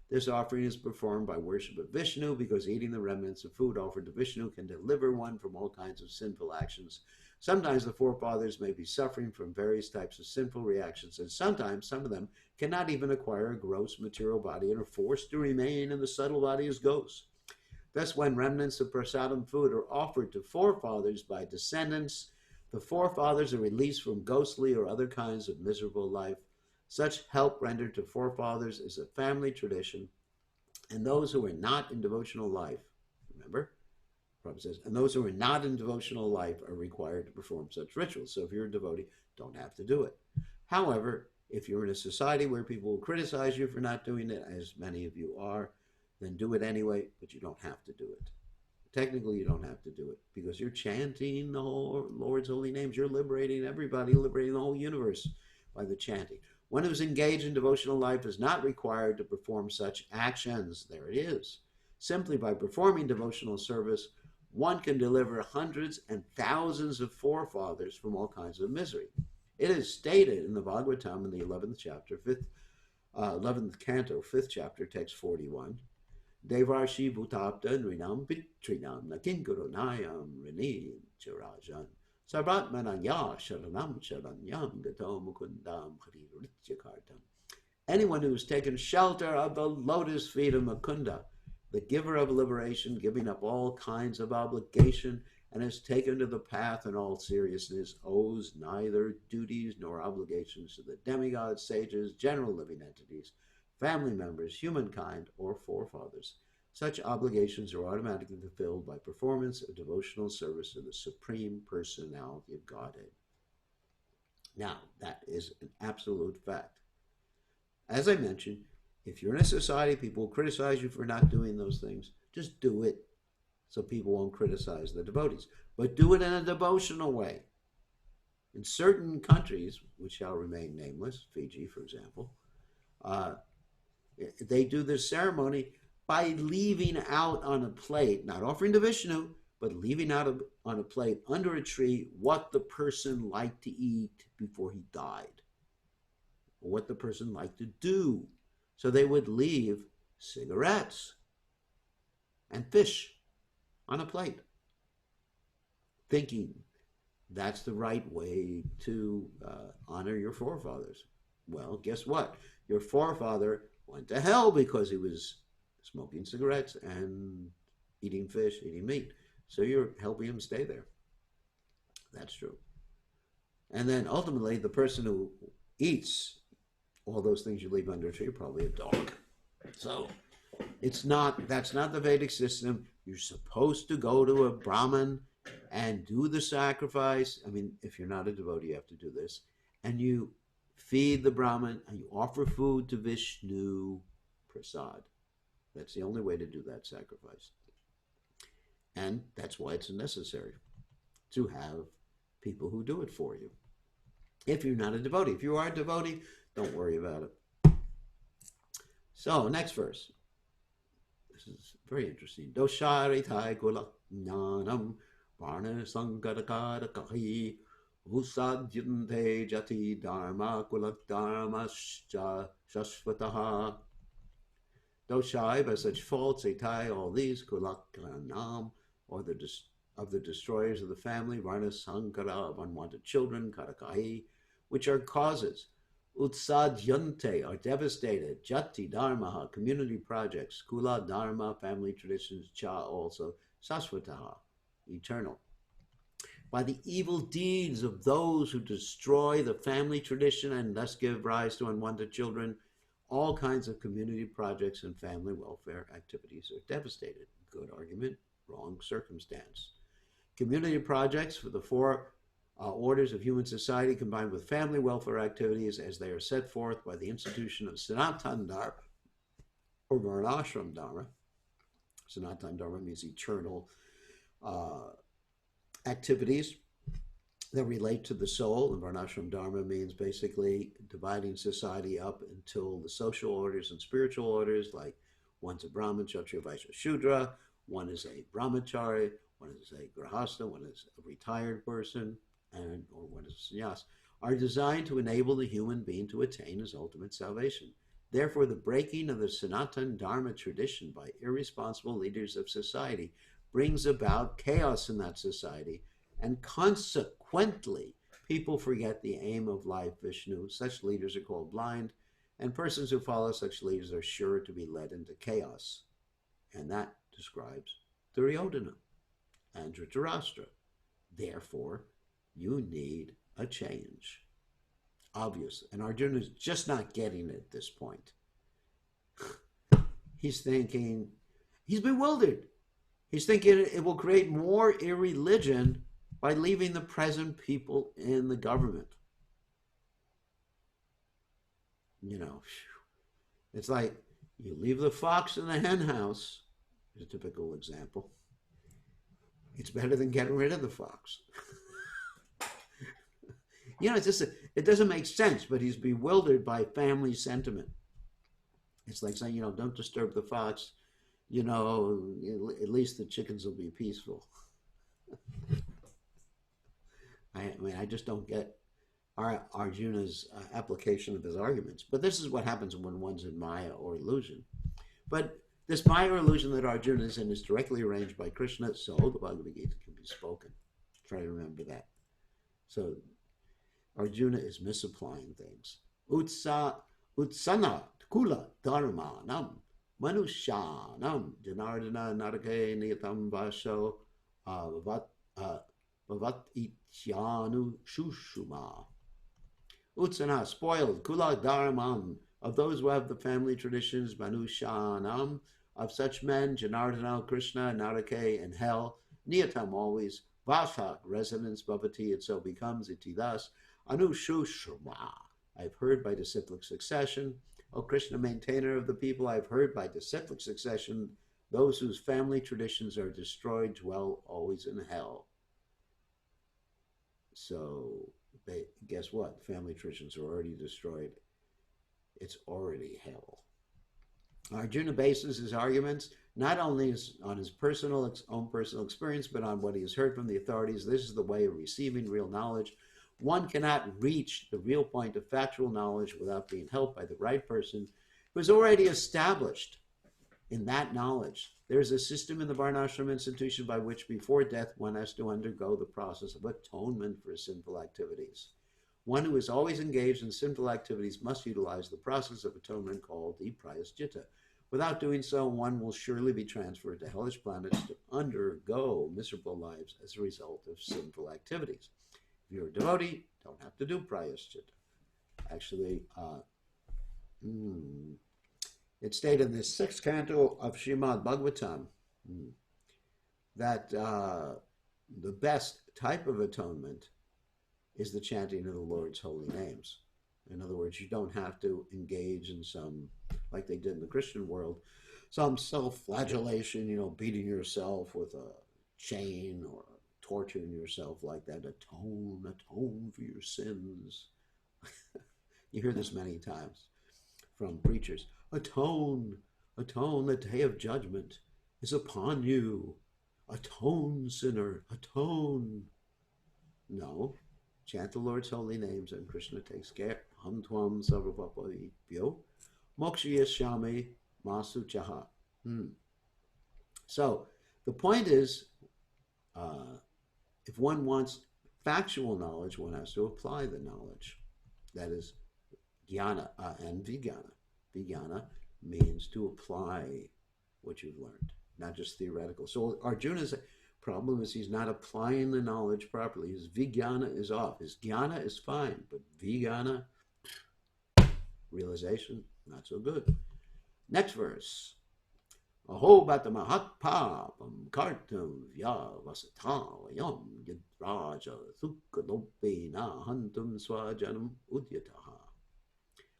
This offering is performed by worship of Vishnu because eating the remnants of food offered to Vishnu can deliver one from all kinds of sinful actions. Sometimes the forefathers may be suffering from various types of sinful reactions, and sometimes some of them cannot even acquire a gross material body and are forced to remain in the subtle body as ghosts. Thus, when remnants of prasadam food are offered to forefathers by descendants, the forefathers are released from ghostly or other kinds of miserable life. Such help rendered to forefathers is a family tradition, and those who are not in devotional life, remember, Prabhupada says, and those who are not in devotional life are required to perform such rituals. So if you're a devotee, don't have to do it. However, if you're in a society where people will criticize you for not doing it, as many of you are, then do it anyway, but you don't have to do it. Technically, you don't have to do it because you're chanting the whole Lord's holy names. You're liberating everybody, liberating the whole universe by the chanting. One who is engaged in devotional life is not required to perform such actions. There it is. Simply by performing devotional service, one can deliver hundreds and thousands of forefathers from all kinds of misery. It is stated in the Bhagavatam in the 11th chapter, 11th canto, 5th chapter, text 41. Devarshi bhutapta nrinam pitrinam nakinkaronayam rini charajan sarvatmananya sharanam sharanyam gato mukundam harirrityakartam. Anyone who has taken shelter of the lotus feet of Mukunda, the giver of liberation, giving up all kinds of obligation, and has taken to the path in all seriousness, owes neither duties nor obligations to the demigods, sages, general living entities, family members, humankind, or forefathers. Such obligations are automatically fulfilled by performance of devotional service to the Supreme Personality of Godhead. Now, that is an absolute fact. As I mentioned, if you're in a society, people will criticize you for not doing those things. Just do it so people won't criticize the devotees. But do it in a devotional way. In certain countries, which shall remain nameless, Fiji, for example, they do this ceremony by leaving out on a plate, not offering to Vishnu, but leaving out on a plate under a tree what the person liked to eat before he died, or what the person liked to do. So they would leave cigarettes and fish on a plate, thinking that's the right way to honor your forefathers. Well, guess what? Your forefather went to hell because he was smoking cigarettes and eating fish, eating meat. So you're helping him stay there. That's true. And then ultimately, the person who eats all those things you leave under a tree, probably a dog. So that's not the Vedic system. You're supposed to go to a Brahmin and do the sacrifice. I mean, if you're not a devotee, you have to do this. And you feed the Brahmin and you offer food to Vishnu Prasad. That's the only way to do that sacrifice. And that's why it's necessary to have people who do it for you. If you're not a devotee. If you are a devotee, don't worry about it. So, next verse. This is very interesting. Dosharitai kulajnanam varna sankarakadakahi usadyante jati dharma kuladharmascha shashvataha. Doshai, by such faults, etai, all these, kulakranam, or the of the destroyers of the family, Varna Sankara, of unwanted children, Karakahi, which are causes. Utsadyante are devastated. Jati Dharma, community projects. Kula Dharma, family traditions. Cha also. Saswataha, eternal. By the evil deeds of those who destroy the family tradition and thus give rise to unwanted children, all kinds of community projects and family welfare activities are devastated. Good argument, wrong circumstance. Community projects for the four orders of human society combined with family welfare activities as they are set forth by the institution of Sanatana Dharma or Varnashram Dharma. Sanatana Dharma means eternal activities that relate to the soul, and Varnashram Dharma means basically dividing society up until the social orders and spiritual orders, like one's a Brahmin, Kshatriya, Vaishya, Shudra, one is a Brahmachari, one is a Grahastha, one is a retired person, or one is a sannyas, are designed to enable the human being to attain his ultimate salvation. Therefore, the breaking of the Sanatana Dharma tradition by irresponsible leaders of society brings about chaos in that society, and consequently, people forget the aim of life, Vishnu. Such leaders are called blind, and persons who follow such leaders are sure to be led into chaos. And that describes Duryodhana and Dhritarashtra. Therefore, you need a change. Obvious. And Arjuna is just not getting it at this point. He's thinking, he's bewildered. He's thinking it will create more irreligion by leaving the present people in the government. You know, it's like you leave the fox in the hen house, is a typical example. It's better than getting rid of the fox. You know, it doesn't make sense, but he's bewildered by family sentiment. It's like saying, you know, don't disturb the fox. You know, at least the chickens will be peaceful. I mean, I just don't get Arjuna's application of his arguments. But this is what happens when one's in Maya or illusion. But this Maya or illusion that Arjuna is in is directly arranged by Krishna, so the Bhagavad Gita can be spoken. Try to remember that. So Arjuna is misapplying things. Utsana kula dharma nam manushanam janardana narake niyatam vasho bhavat ityanu shushuma. Utsana, spoiled, kula dharmam, of those who have the family traditions, manushanam, of such men, Janardana, Krishna, Narake, and hell, niyatam, always, vasha, residence, bhavati, it so becomes, iti thus, anushushma, I've heard by disciplic succession. O Krishna, maintainer of the people, I've heard by disciplic succession, those whose family traditions are destroyed dwell always in hell. So, guess what? Family traditions are already destroyed. It's already hell. Arjuna bases his arguments not only on his own personal experience, but on what he has heard from the authorities. This is the way of receiving real knowledge. One cannot reach the real point of factual knowledge without being helped by the right person who is already established in that knowledge. There's a system in the Varnashram institution by which before death one has to undergo the process of atonement for sinful activities. One who is always engaged in sinful activities must utilize the process of atonement called the prayaschitta. Without doing so, one will surely be transferred to hellish planets to undergo miserable lives as a result of sinful activities. If you're a devotee, don't have to do prayaschitta. Actually, it's stated in the 6th canto of Srimad Bhagavatam that the best type of atonement is the chanting of the Lord's holy names. In other words, you don't have to engage in some, like they did in the Christian world, some self-flagellation, you know, beating yourself with a chain or torturing yourself like that. Atone for your sins. You hear this many times from preachers. Atone, the day of judgment is upon you. Atone, sinner, atone. No. Chant the Lord's holy names and Krishna takes care. Ham tvam sarvapapavibhyo mokshayashyami masu chaha. So the point is, Uh, if one wants factual knowledge, one has to apply the knowledge. That is jnana and vijnana. Vijnana means to apply what you've learned, not just theoretical. So Arjuna's problem is he's not applying the knowledge properly. His vijnana is off. His jnana is fine, but vijnana, realization, not so good. Next verse. Aho bata mahatpapam kartam vya vasatavayam yadraja thukalopena hantum swajanam udyataha.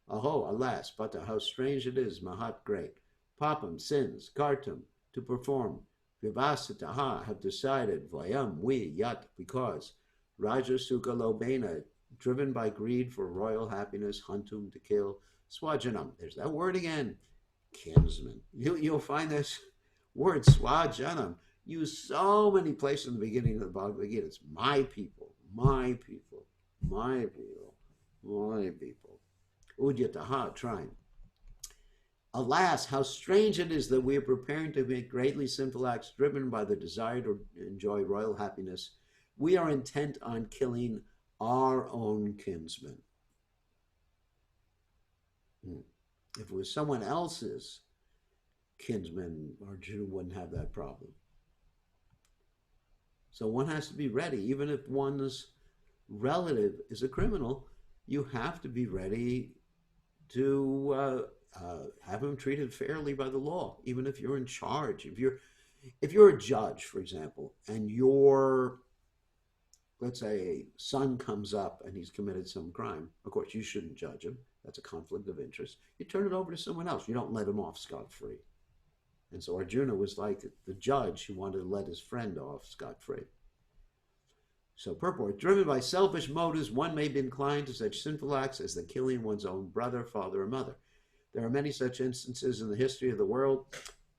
Aho, alas, bata, how strange it is, mahat, great, papam, sins, kartam, to perform, vivasataha, have decided, vayam, we, yat, because, raja sukha lobena, driven by greed for royal happiness, hantum, to kill, swajanam, there's that word again, kinsman. You'll find this word, swajanam, used so many places in the beginning of the Bhagavad Gita. It's my people, my people, my people, my people. Udyataha, trying. Alas, how strange it is that we are preparing to make greatly sinful acts driven by the desire to enjoy royal happiness. We are intent on killing our own kinsmen. If it was someone else's kinsman, Arjuna wouldn't have that problem. So one has to be ready. Even if one's relative is a criminal, you have to be ready to have him treated fairly by the law, even if you're in charge. If you're a judge, for example, and your, let's say, son comes up and he's committed some crime, of course, you shouldn't judge him. That's a conflict of interest. You turn it over to someone else. You don't let him off scot-free. And so Arjuna was like the judge who wanted to let his friend off scot-free. So purport, driven by selfish motives, one may be inclined to such sinful acts as the killing one's own brother, father, or mother. There are many such instances in the history of the world,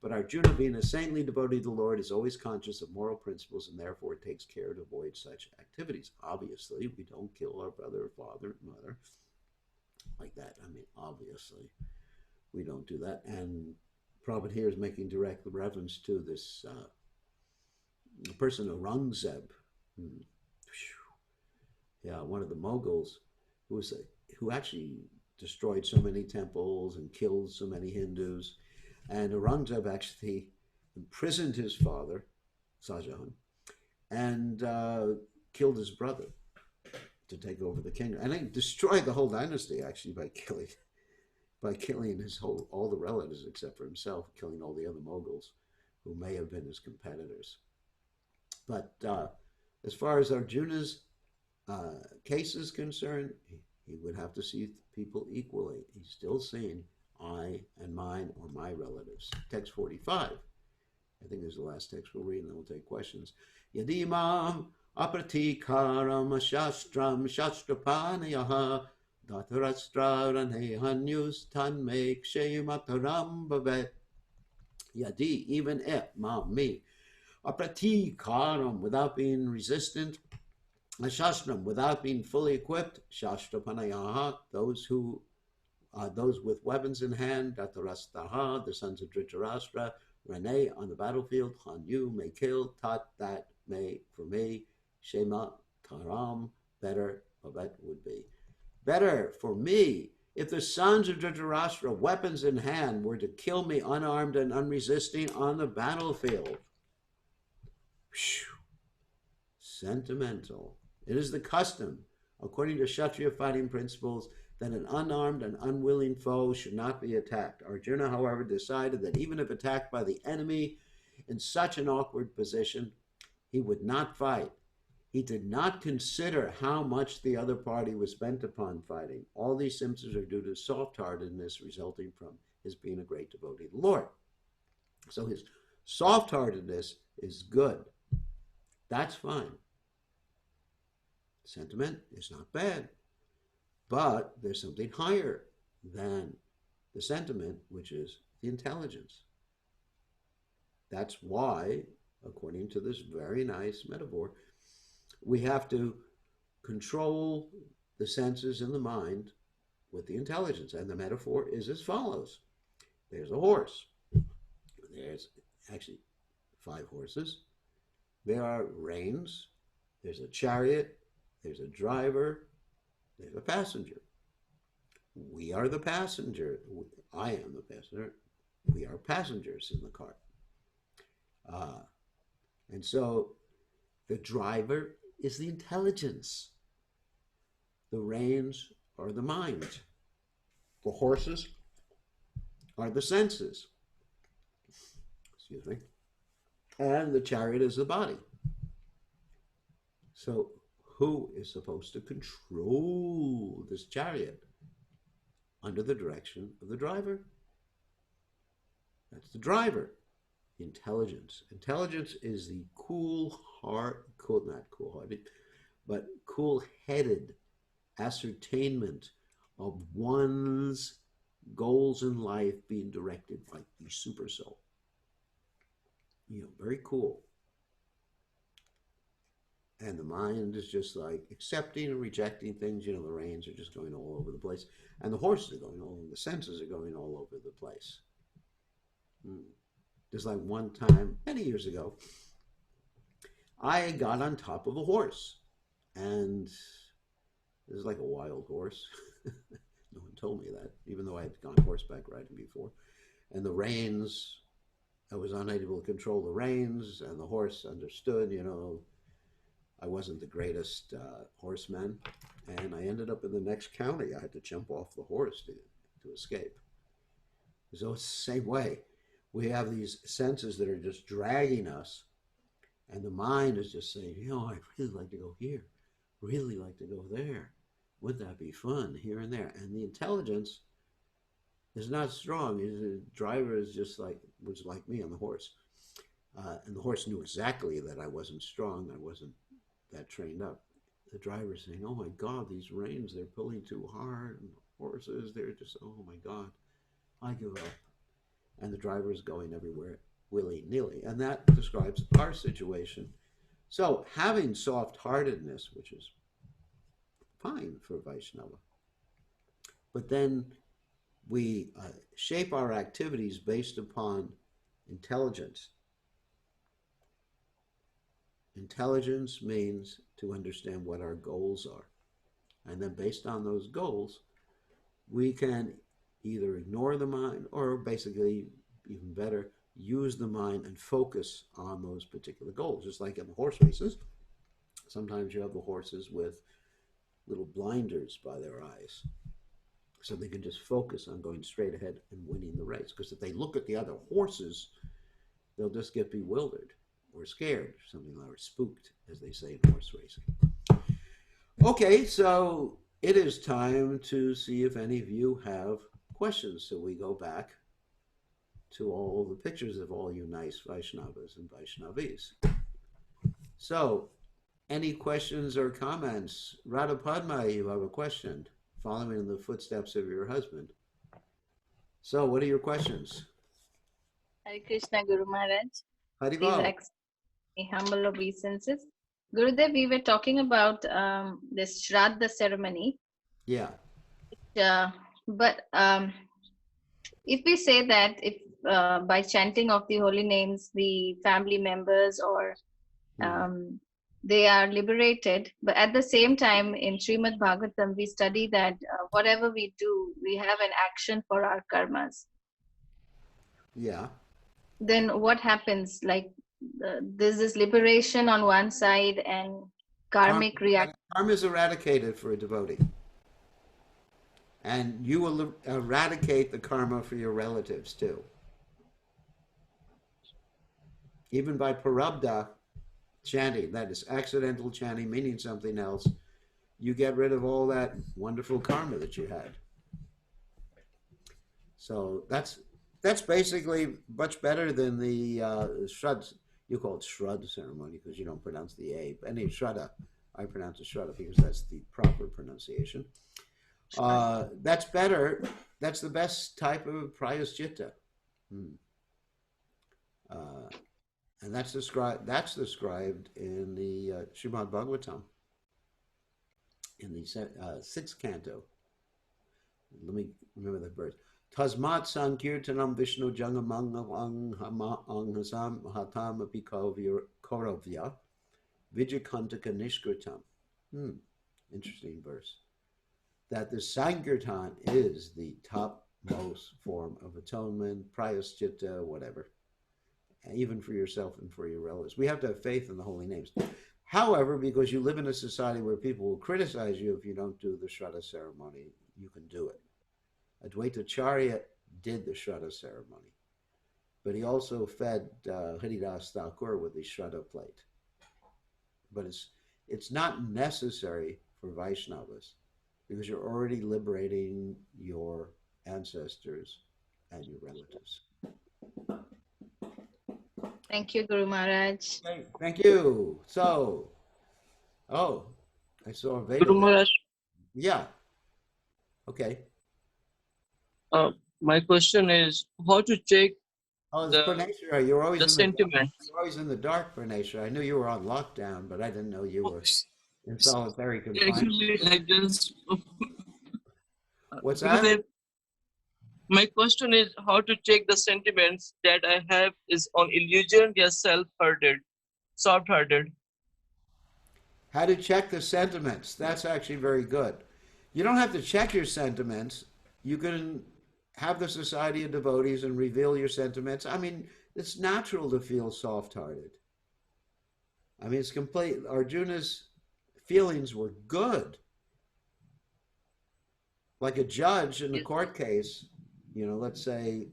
but Arjuna, being a saintly devotee to the Lord, is always conscious of moral principles and therefore takes care to avoid such activities. Obviously, we don't kill our brother, father, mother, like that. I mean, obviously, we don't do that. And Prabhupada here is making direct reference to this person, Aurangzeb. Yeah, one of the Mughals who actually destroyed so many temples and killed so many Hindus. And Aurangzeb actually imprisoned his father, Shahjahan, and killed his brother to take over the kingdom. And he destroyed the whole dynasty actually by killing all the relatives except for himself, killing all the other Mughals who may have been his competitors. But as far as Arjuna's case is concerned, he would have to see people equally. He's still seeing I and mine or my relatives. Text 45. I think this is the last text we'll read, and then we'll take questions. Yadimam apratikaram shastram shastrapanayaha datarastra hanyus tanme kshemataram bhavet. Yadi, even if, me, apratikaram, without being resistant, shastram, without being fully equipped, shastrapanayaha, those with weapons in hand, datarastaha, the sons of Dhritarashtra, Rene, on the battlefield, Hanyu, may kill, Tat, that, may, for me, Shema, Taram, better, Babet would be. Better for me, if the sons of Dhritarashtra, weapons in hand, were to kill me unarmed and unresisting on the battlefield. Whew. Sentimental. It is the custom, according to Kshatriya fighting principles, that an unarmed and unwilling foe should not be attacked. Arjuna, however, decided that even if attacked by the enemy in such an awkward position, he would not fight. He did not consider how much the other party was bent upon fighting. All these symptoms are due to soft-heartedness resulting from his being a great devotee of the Lord. So his soft-heartedness is good. That's fine. Sentiment is not bad. But there's something higher than the sentiment, which is the intelligence. That's why, according to this very nice metaphor, we have to control the senses and the mind with the intelligence. And the metaphor is as follows. There's a horse. There's actually 5 horses. There are reins, there's a chariot, there's a driver, there's a passenger. We are the passenger. I am the passenger. We are passengers in the cart. Uh, and so the driver is the intelligence. The reins are the mind. The horses are the senses. Excuse me. And the chariot is the body. So who is supposed to control this chariot under the direction of the driver? That's the driver. Intelligence. Intelligence is the not cool-hearted, but cool-headed ascertainment of one's goals in life being directed by the super soul. Very cool. And the mind is just like accepting and rejecting things. The reins are just going all over the place. And the horses are going all over, the senses are going all over the place. There's like one time, many years ago, I got on top of a horse. And it was like a wild horse. No one told me that, even though I had gone horseback riding before. And the reins, I was unable to control the reins, and the horse understood, I wasn't the greatest horseman, and I ended up in the next county. I had to jump off the horse to escape. So it's the same way. We have these senses that are just dragging us, and the mind is just saying, I'd really like to go here, really like to go there. Would that be fun here and there? And the intelligence is not strong. The driver is was like me on the horse. And the horse knew exactly that I wasn't strong. I wasn't that trained up. The driver's saying, oh my God, these reins, they're pulling too hard. And the horses, they're just, oh my God, I give up. And the driver is going everywhere willy-nilly. And that describes our situation. So having soft-heartedness, which is fine for Vaishnava, but then we shape our activities based upon intelligence. Intelligence means to understand what our goals are. And then based on those goals, we can either ignore the mind or basically, even better, use the mind and focus on those particular goals. Just like in the horse races, sometimes you have the horses with little blinders by their eyes, so they can just focus on going straight ahead and winning the race. Because if they look at the other horses, they'll just get bewildered or scared, something like, or spooked, as they say in horse racing. Okay, so it is time to see if any of you have questions. So we go back to all the pictures of all you nice Vaishnavas and Vaishnavis. So, any questions or comments? Radha Padma, you have a question, following in the footsteps of your husband. So, what are your questions? Hare Krishna, Guru Maharaj. Haribol. Please humble obeisances. Gurudev, we were talking about this Shraddha ceremony. Yeah. But if we say that if by chanting of the holy names, the family members or they are liberated, but at the same time in Srimad Bhagavatam, we study that whatever we do, we have an action for our karmas. Yeah. Then what happens? Like there's this liberation on one side and karmic reaction. Karma is eradicated for a devotee. And you will eradicate the karma for your relatives too. Even by parabdha chanting, that is accidental chanting, meaning something else, you get rid of all that wonderful karma that you had. So that's basically much better than the Shraddha. You call it Shraddha ceremony because you don't pronounce the A. But any Shraddha, I pronounce it Shraddha because that's the proper pronunciation. That's better. That's the best type of prayaschitta. And that's described in the Srimad Bhagavatam, in the 6th canto. Let me remember the verse. Tasmat sankirtanam Vishnu jangamang anghasam hatam apikoravya vijakantaka nishkritam. Interesting verse. That the Sankirtan is the topmost form of atonement, prayaschitta, whatever, even for yourself and for your relatives. We have to have faith in the holy names. However, because you live in a society where people will criticize you if you don't do the Shraddha ceremony, you can do it. Advaitacharya did the Shraddha ceremony, but he also fed Haridas Thakur with the Shraddha plate. But it's not necessary for Vaishnavas because you're already liberating your ancestors and your relatives. Thank you, Guru Maharaj. Okay, thank you. So, I saw Veda. Guru Maharaj, Yeah. Okay. my question is how to check Oh, it's the Praneshwara. You're always the in the dark. sentiment. You're always in the dark, Praneshwara. I knew you were on lockdown, but I didn't know you were in solitary confinement. Actually, I just What's because that? my question is how to check the sentiments that I have is on illusion, they are self-hearted, soft-hearted. How to check the sentiments. That's actually very good. You don't have to check your sentiments. You can have the society of devotees and reveal your sentiments. I mean, it's natural to feel soft-hearted. I mean, it's complete. Arjuna's feelings were good. Like a judge in a court case, let's say,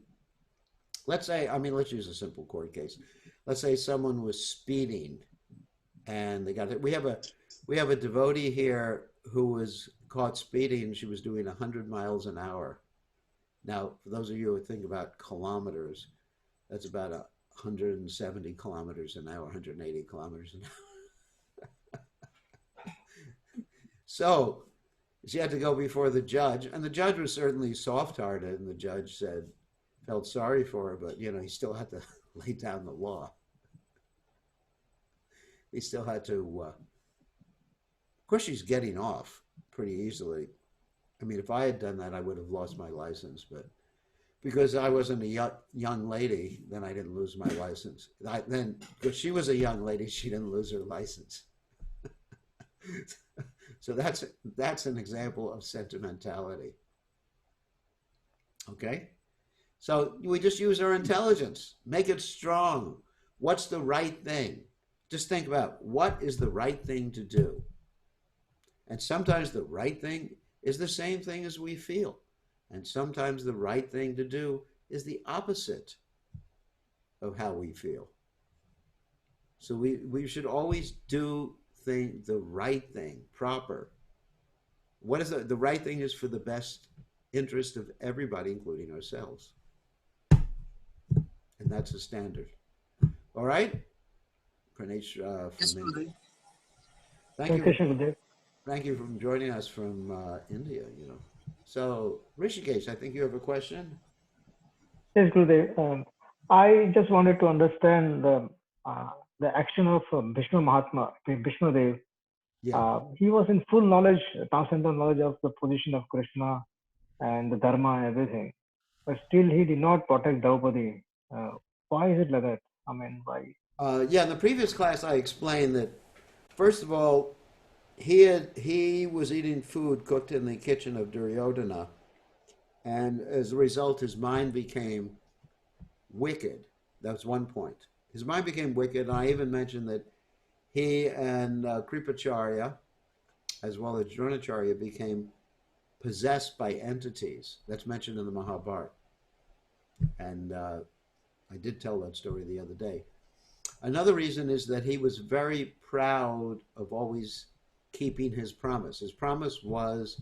I mean, let's use a simple court case. Let's say someone was speeding and they got it. We have a devotee here who was caught speeding. She was doing 100 miles an hour. Now, for those of you who think about kilometers, that's about 170 kilometers an hour, 180 kilometers an hour. So she had to go before the judge, and the judge was certainly soft-hearted, and the judge felt sorry for her, but, he still had to lay down the law. He still had to, of course, she's getting off pretty easily. I mean, if I had done that, I would have lost my license, but because I wasn't a young lady, then I didn't lose my license. Then, because she was a young lady, she didn't lose her license. So that's an example of sentimentality. Okay? So we just use our intelligence, make it strong. What's the right thing? Just think about what is the right thing to do. And sometimes the right thing is the same thing as we feel. And sometimes the right thing to do is the opposite of how we feel. So we should always do the right thing, proper. What is the right thing is for the best interest of everybody, including ourselves. And that's the standard. All right? Pranesh, thank you for joining us from India, So, Rishikesh, I think you have a question? Yes, Gurudev. I just wanted to understand the action of Vishnu Mahatma, Vishnu Dev. Yeah. He was in full knowledge, transcendental knowledge of the position of Krishna and the Dharma and everything. But still he did not protect Draupadi. Why is it like that? I mean, why? In the previous class I explained that, first of all, he was eating food cooked in the kitchen of Duryodhana, and as a result his mind became wicked. That's one point. His mind became wicked, and I even mentioned that he and Kripacharya, as well as Dronacharya, became possessed by entities. That's mentioned in the Mahabharata. And I did tell that story the other day. Another reason is that he was very proud of always keeping his promise. His promise was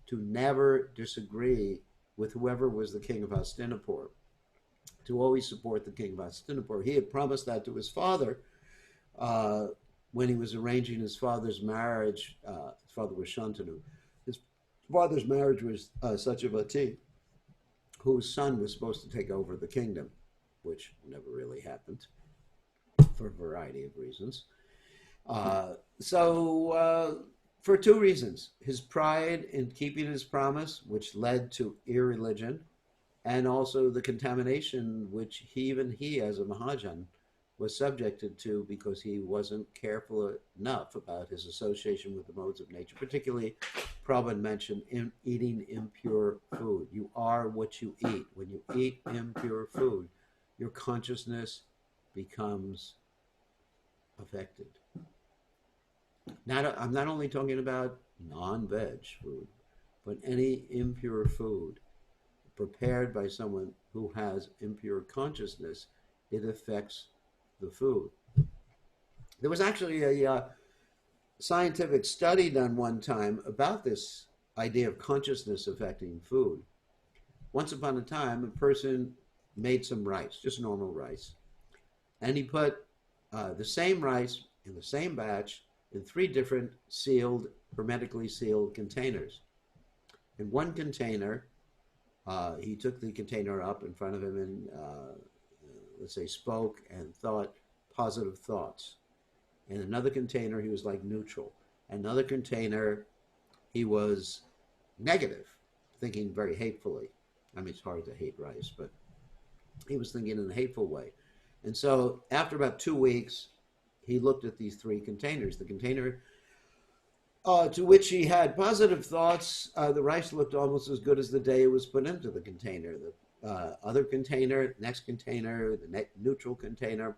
to never disagree with whoever was the king of Hastinapur, to always support the king of Hastinapur. He had promised that to his father when he was arranging his father's marriage. His father was Shantanu. His father's marriage was Satyavati, whose son was supposed to take over the kingdom, which never really happened for a variety of reasons. For two reasons: his pride in keeping his promise, which led to irreligion, and also the contamination which even he as a Mahajan was subjected to because he wasn't careful enough about his association with the modes of nature. Particularly, Prabhupada mentioned eating impure food. You are what you eat. When you eat impure food, your consciousness becomes affected. I'm not only talking about non-veg food, but any impure food prepared by someone who has impure consciousness, it affects the food. There was actually a scientific study done one time about this idea of consciousness affecting food. Once upon a time, a person made some rice, just normal rice, and he put the same rice in the same batch in 3 different sealed, hermetically sealed containers. In one container, he took the container up in front of him and, let's say, spoke and thought positive thoughts. In another container, he was like neutral. Another container, he was negative, thinking very hatefully. I mean, it's hard to hate rice, but he was thinking in a hateful way. And so after about 2 weeks, he looked at these 3 containers. The container to which he had positive thoughts, the rice looked almost as good as the day it was put into the container. The other container, next container, the neutral container,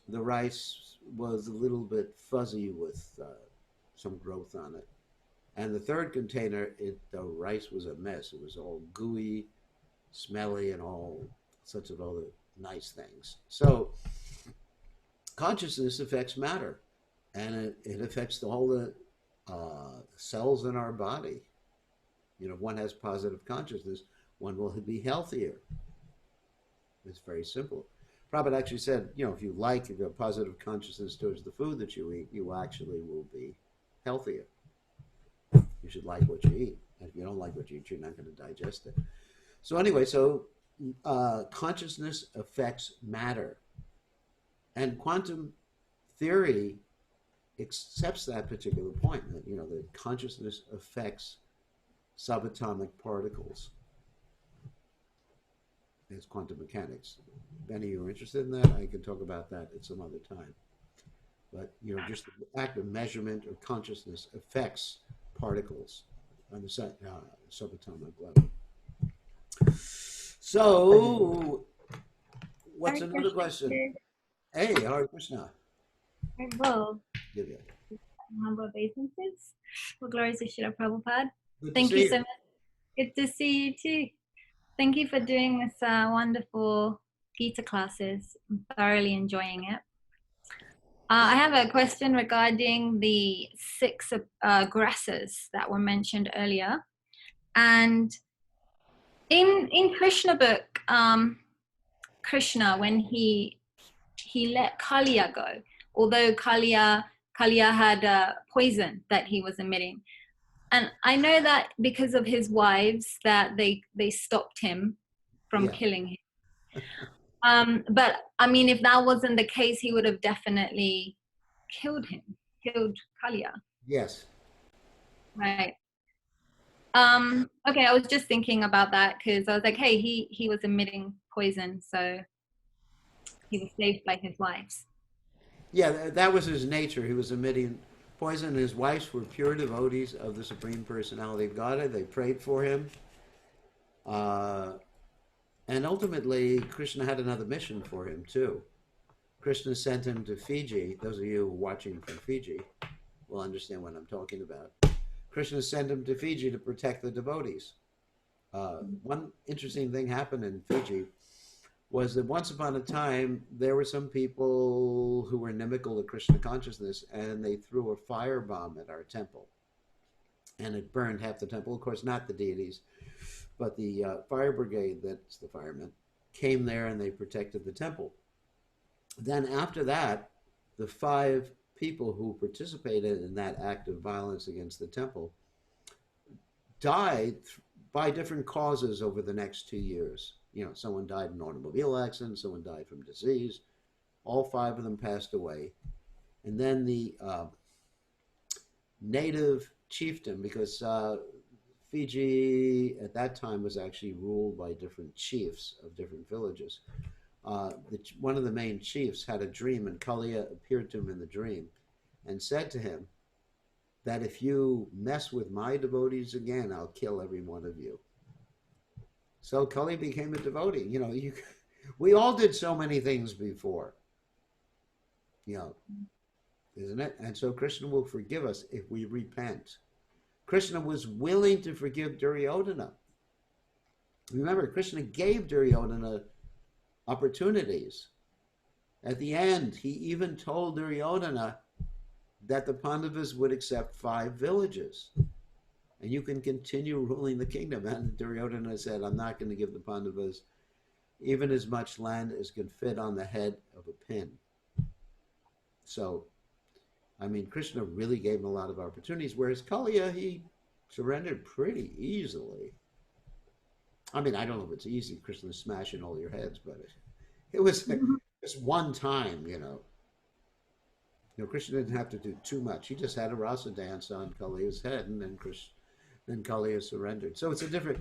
the rice was a little bit fuzzy with some growth on it. And the third container, the rice was a mess. It was all gooey, smelly, and all sorts of other nice things. So consciousness affects matter, and it affects all the cells in our body. You know, if one has positive consciousness, one will be healthier. It's very simple. Prabhupada actually said, you know, if you have positive consciousness towards the food that you eat, you actually will be healthier. You should like what you eat. And if you don't like what you eat, you're not going to digest it. So anyway, consciousness affects matter. And quantum theory accepts that particular point, that, you know, that consciousness affects subatomic particles. It's quantum mechanics. If any of you are interested in that, I can talk about that at some other time. But, you know, just the act of measurement or consciousness affects particles on the subatomic level. So, what's another question? Hey, Hare Krishna. Well, Divya. humble obeisances. Well, glory to Srila Prabhupada. Good Thank to see you so much. Good to see you too. Thank you for doing this wonderful Gita classes. I'm thoroughly enjoying it. I have a question regarding the 6 grasses that were mentioned earlier. And in Krishna book, Krishna, when he let Kaliya go, although Kaliya had poison that he was emitting. And I know that because of his wives that they stopped him from killing him. But I mean, if that wasn't the case, he would have definitely killed Kaliya. Yes. Right. Okay, I was just thinking about that because I was like, hey, he was emitting poison, so he was saved by his wives. Yeah, that was his nature. He was emitting poison. His wives were pure devotees of the Supreme Personality of Godhead. They prayed for him. And ultimately, Krishna had another mission for him, too. Krishna sent him to Fiji. Those of you watching from Fiji will understand what I'm talking about. Krishna sent him to Fiji to protect the devotees. One interesting thing happened in Fiji was that once upon a time, there were some people who were inimical to Krishna consciousness, and they threw a firebomb at our temple. And it burned half the temple. Of course, not the deities, but the fire brigade, that's the firemen, came there and they protected the temple. Then after that, the 5 people who participated in that act of violence against the temple died by different causes over the next 2 years. You know, someone died in an automobile accident, someone died from disease. All 5 of them passed away. And then the native chieftain, because Fiji at that time was actually ruled by different chiefs of different villages. One of the main chiefs had a dream, and Kaliya appeared to him in the dream and said to him that if you mess with my devotees again, I'll kill every one of you. So Kali became a devotee. You know, we all did so many things before, you know, isn't it? And so Krishna will forgive us if we repent. Krishna was willing to forgive Duryodhana. Remember, Krishna gave Duryodhana opportunities. At the end, he even told Duryodhana that the Pandavas would accept 5 villages. And you can continue ruling the kingdom. And Duryodhana said, I'm not going to give the Pandavas even as much land as can fit on the head of a pin. So, I mean, Krishna really gave him a lot of opportunities, whereas Kaliya, he surrendered pretty easily. I mean, I don't know if it's easy, Krishna smashing all your heads, but it was just one time, you know. You know, Krishna didn't have to do too much. He just had a rasa dance on Kaliya's head, and then Kaliya surrendered. So it's a different.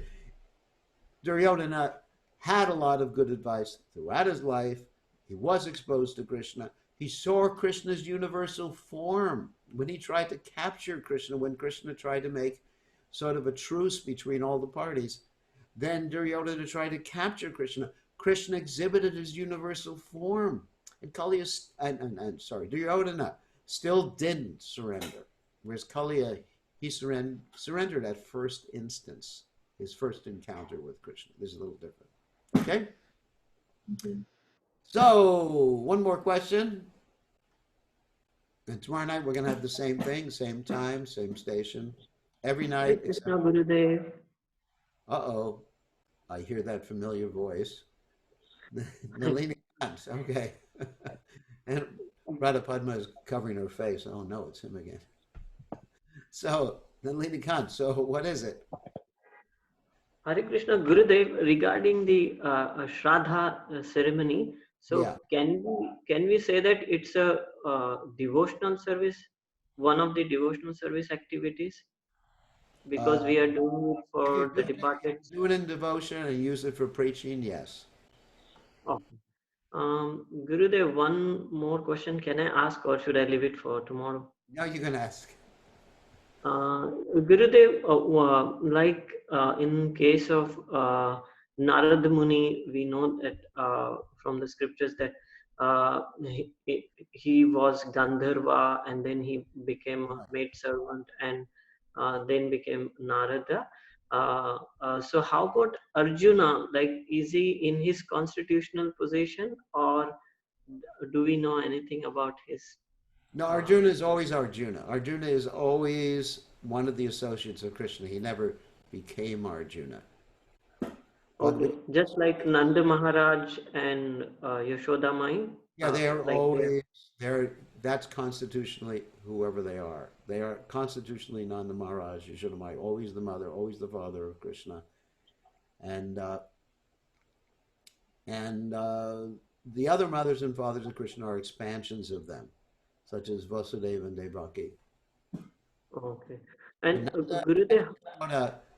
Duryodhana had a lot of good advice throughout his life. He was exposed to Krishna. He saw Krishna's universal form when he tried to capture Krishna, when Krishna tried to make sort of a truce between all the parties. Then Duryodhana tried to capture Krishna. Krishna exhibited his universal form. And Duryodhana still didn't surrender. Whereas Kaliya, he surrendered at first instance, his first encounter with Krishna. This is a little different. Okay? Mm-hmm. So, one more question. And tomorrow night we're going to have the same thing, same time, same station. Every night. Krishna Gurudev. Uh-oh. I hear that familiar voice. Nalini Kant. Okay. And Radha Padma is covering her face. Oh no, it's him again. So, Nalini Kant, so what is it? Hare Krishna Gurudev, regarding the Shraddha ceremony, so Yeah. can we say that it's a devotional service, one of the devotional service activities? Because we are doing it for the departed. Do it in devotion and use it for preaching, yes. Okay. Gurudev, one more question can I ask, or should I leave it for tomorrow? No, you can ask. Gurudev, like in case of Narada Muni, we know that from the scriptures that he was Gandharva, and then he became a maid servant, and then became Narada. So how about Arjuna? Like, is he in his constitutional position, or do we know anything about his? No, Arjuna is always Arjuna. Arjuna is always one of the associates of Krishna. He never became Arjuna. Okay, just like Nanda Maharaj and Yashoda Mai. Yeah, they are like always they're that's constitutionally whoever they are. They are constitutionally Nanda Maharaj, Yashoda Mai, always the mother, always the father of Krishna. And the other mothers and fathers of Krishna are expansions of them, such as Vasudeva and Devaki. Okay. And Gurudev,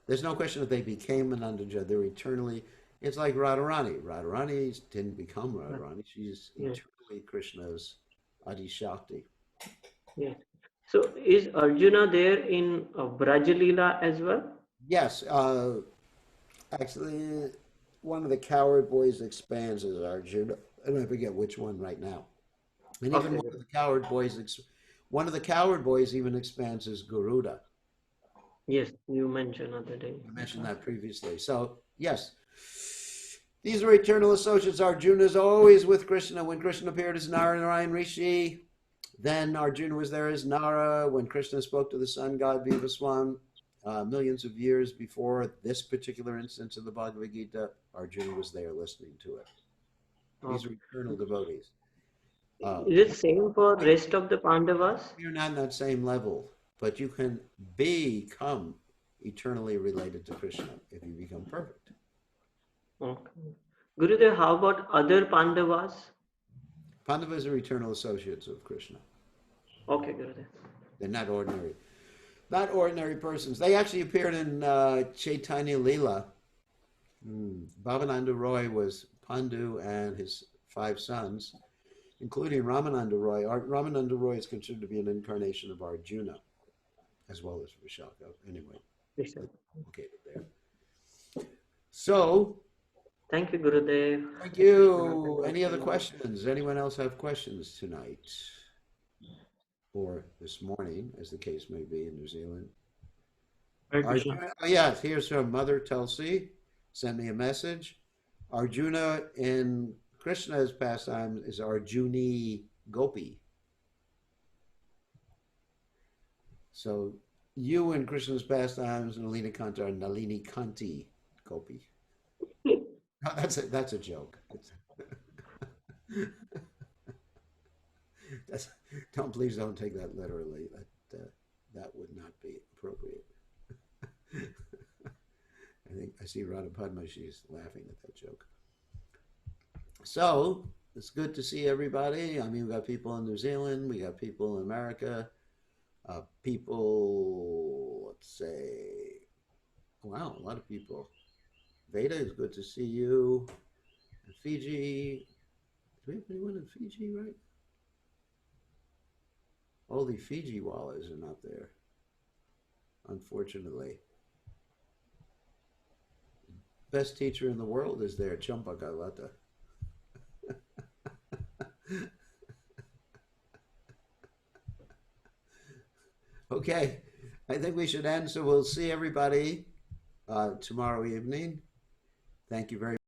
there's no question that they became Anandaja. They're eternally. It's like Radharani. Radharani didn't become Radharani. She's eternally Krishna's Adi Shakti. yes. So is Arjuna there in Brajalila as well? Yes. Actually, one of the coward boys expands as Arjuna. I don't forget which one right now. And even one of the coward boys even expands as Garuda. Yes, you mentioned other day. I mentioned that previously. So, yes, these are eternal associates. Arjuna is always with Krishna. When Krishna appeared as Narayan Rishi, then Arjuna was there as Nara. When Krishna spoke to the sun god Vivaswan, millions of years before this particular instance of the Bhagavad Gita, Arjuna was there listening to it. These are eternal devotees. Is it same for rest of the Pandavas? You're not on that same level, but you can become eternally related to Krishna if you become perfect. Okay. Gurudev, how about other Pandavas? Pandavas are eternal associates of Krishna. Okay, Gurudev. They're not ordinary. Not ordinary persons. They actually appeared in Chaitanya Leela. Bhavananda Roy was Pandu and his 5 sons, including Ramananda Roy. Ramananda Roy is considered to be an incarnation of Arjuna, as well as Vishaka. Anyway, Yes, sir. located there. So, Thank you, Gurudev. thank you. Any other questions? Anyone else have questions tonight? Or this morning, as the case may be in New Zealand? Hare Krishna. Arjuna, oh yes, here's from Mother Tulsi, sent me a message. Arjuna in Krishna's pastime is Arjuni Gopi. So you in Krishna's pastimes, Nalini Kanta, are Nalini Kanti Gopi. No, that's a joke. Please don't take that literally. That would not be appropriate. I see Radha Padma, she's laughing at that joke. So it's good to see everybody. I mean, we got people in New Zealand, we got people in America, people, let's say, wow, a lot of people. Veda, it's good to see you. In Fiji, do we have anyone in Fiji, right? All the Fiji wallahs are not there, unfortunately. Best teacher in the world is there, Champakalata. Okay, I think we should end, so we'll see everybody tomorrow evening. Thank you very much.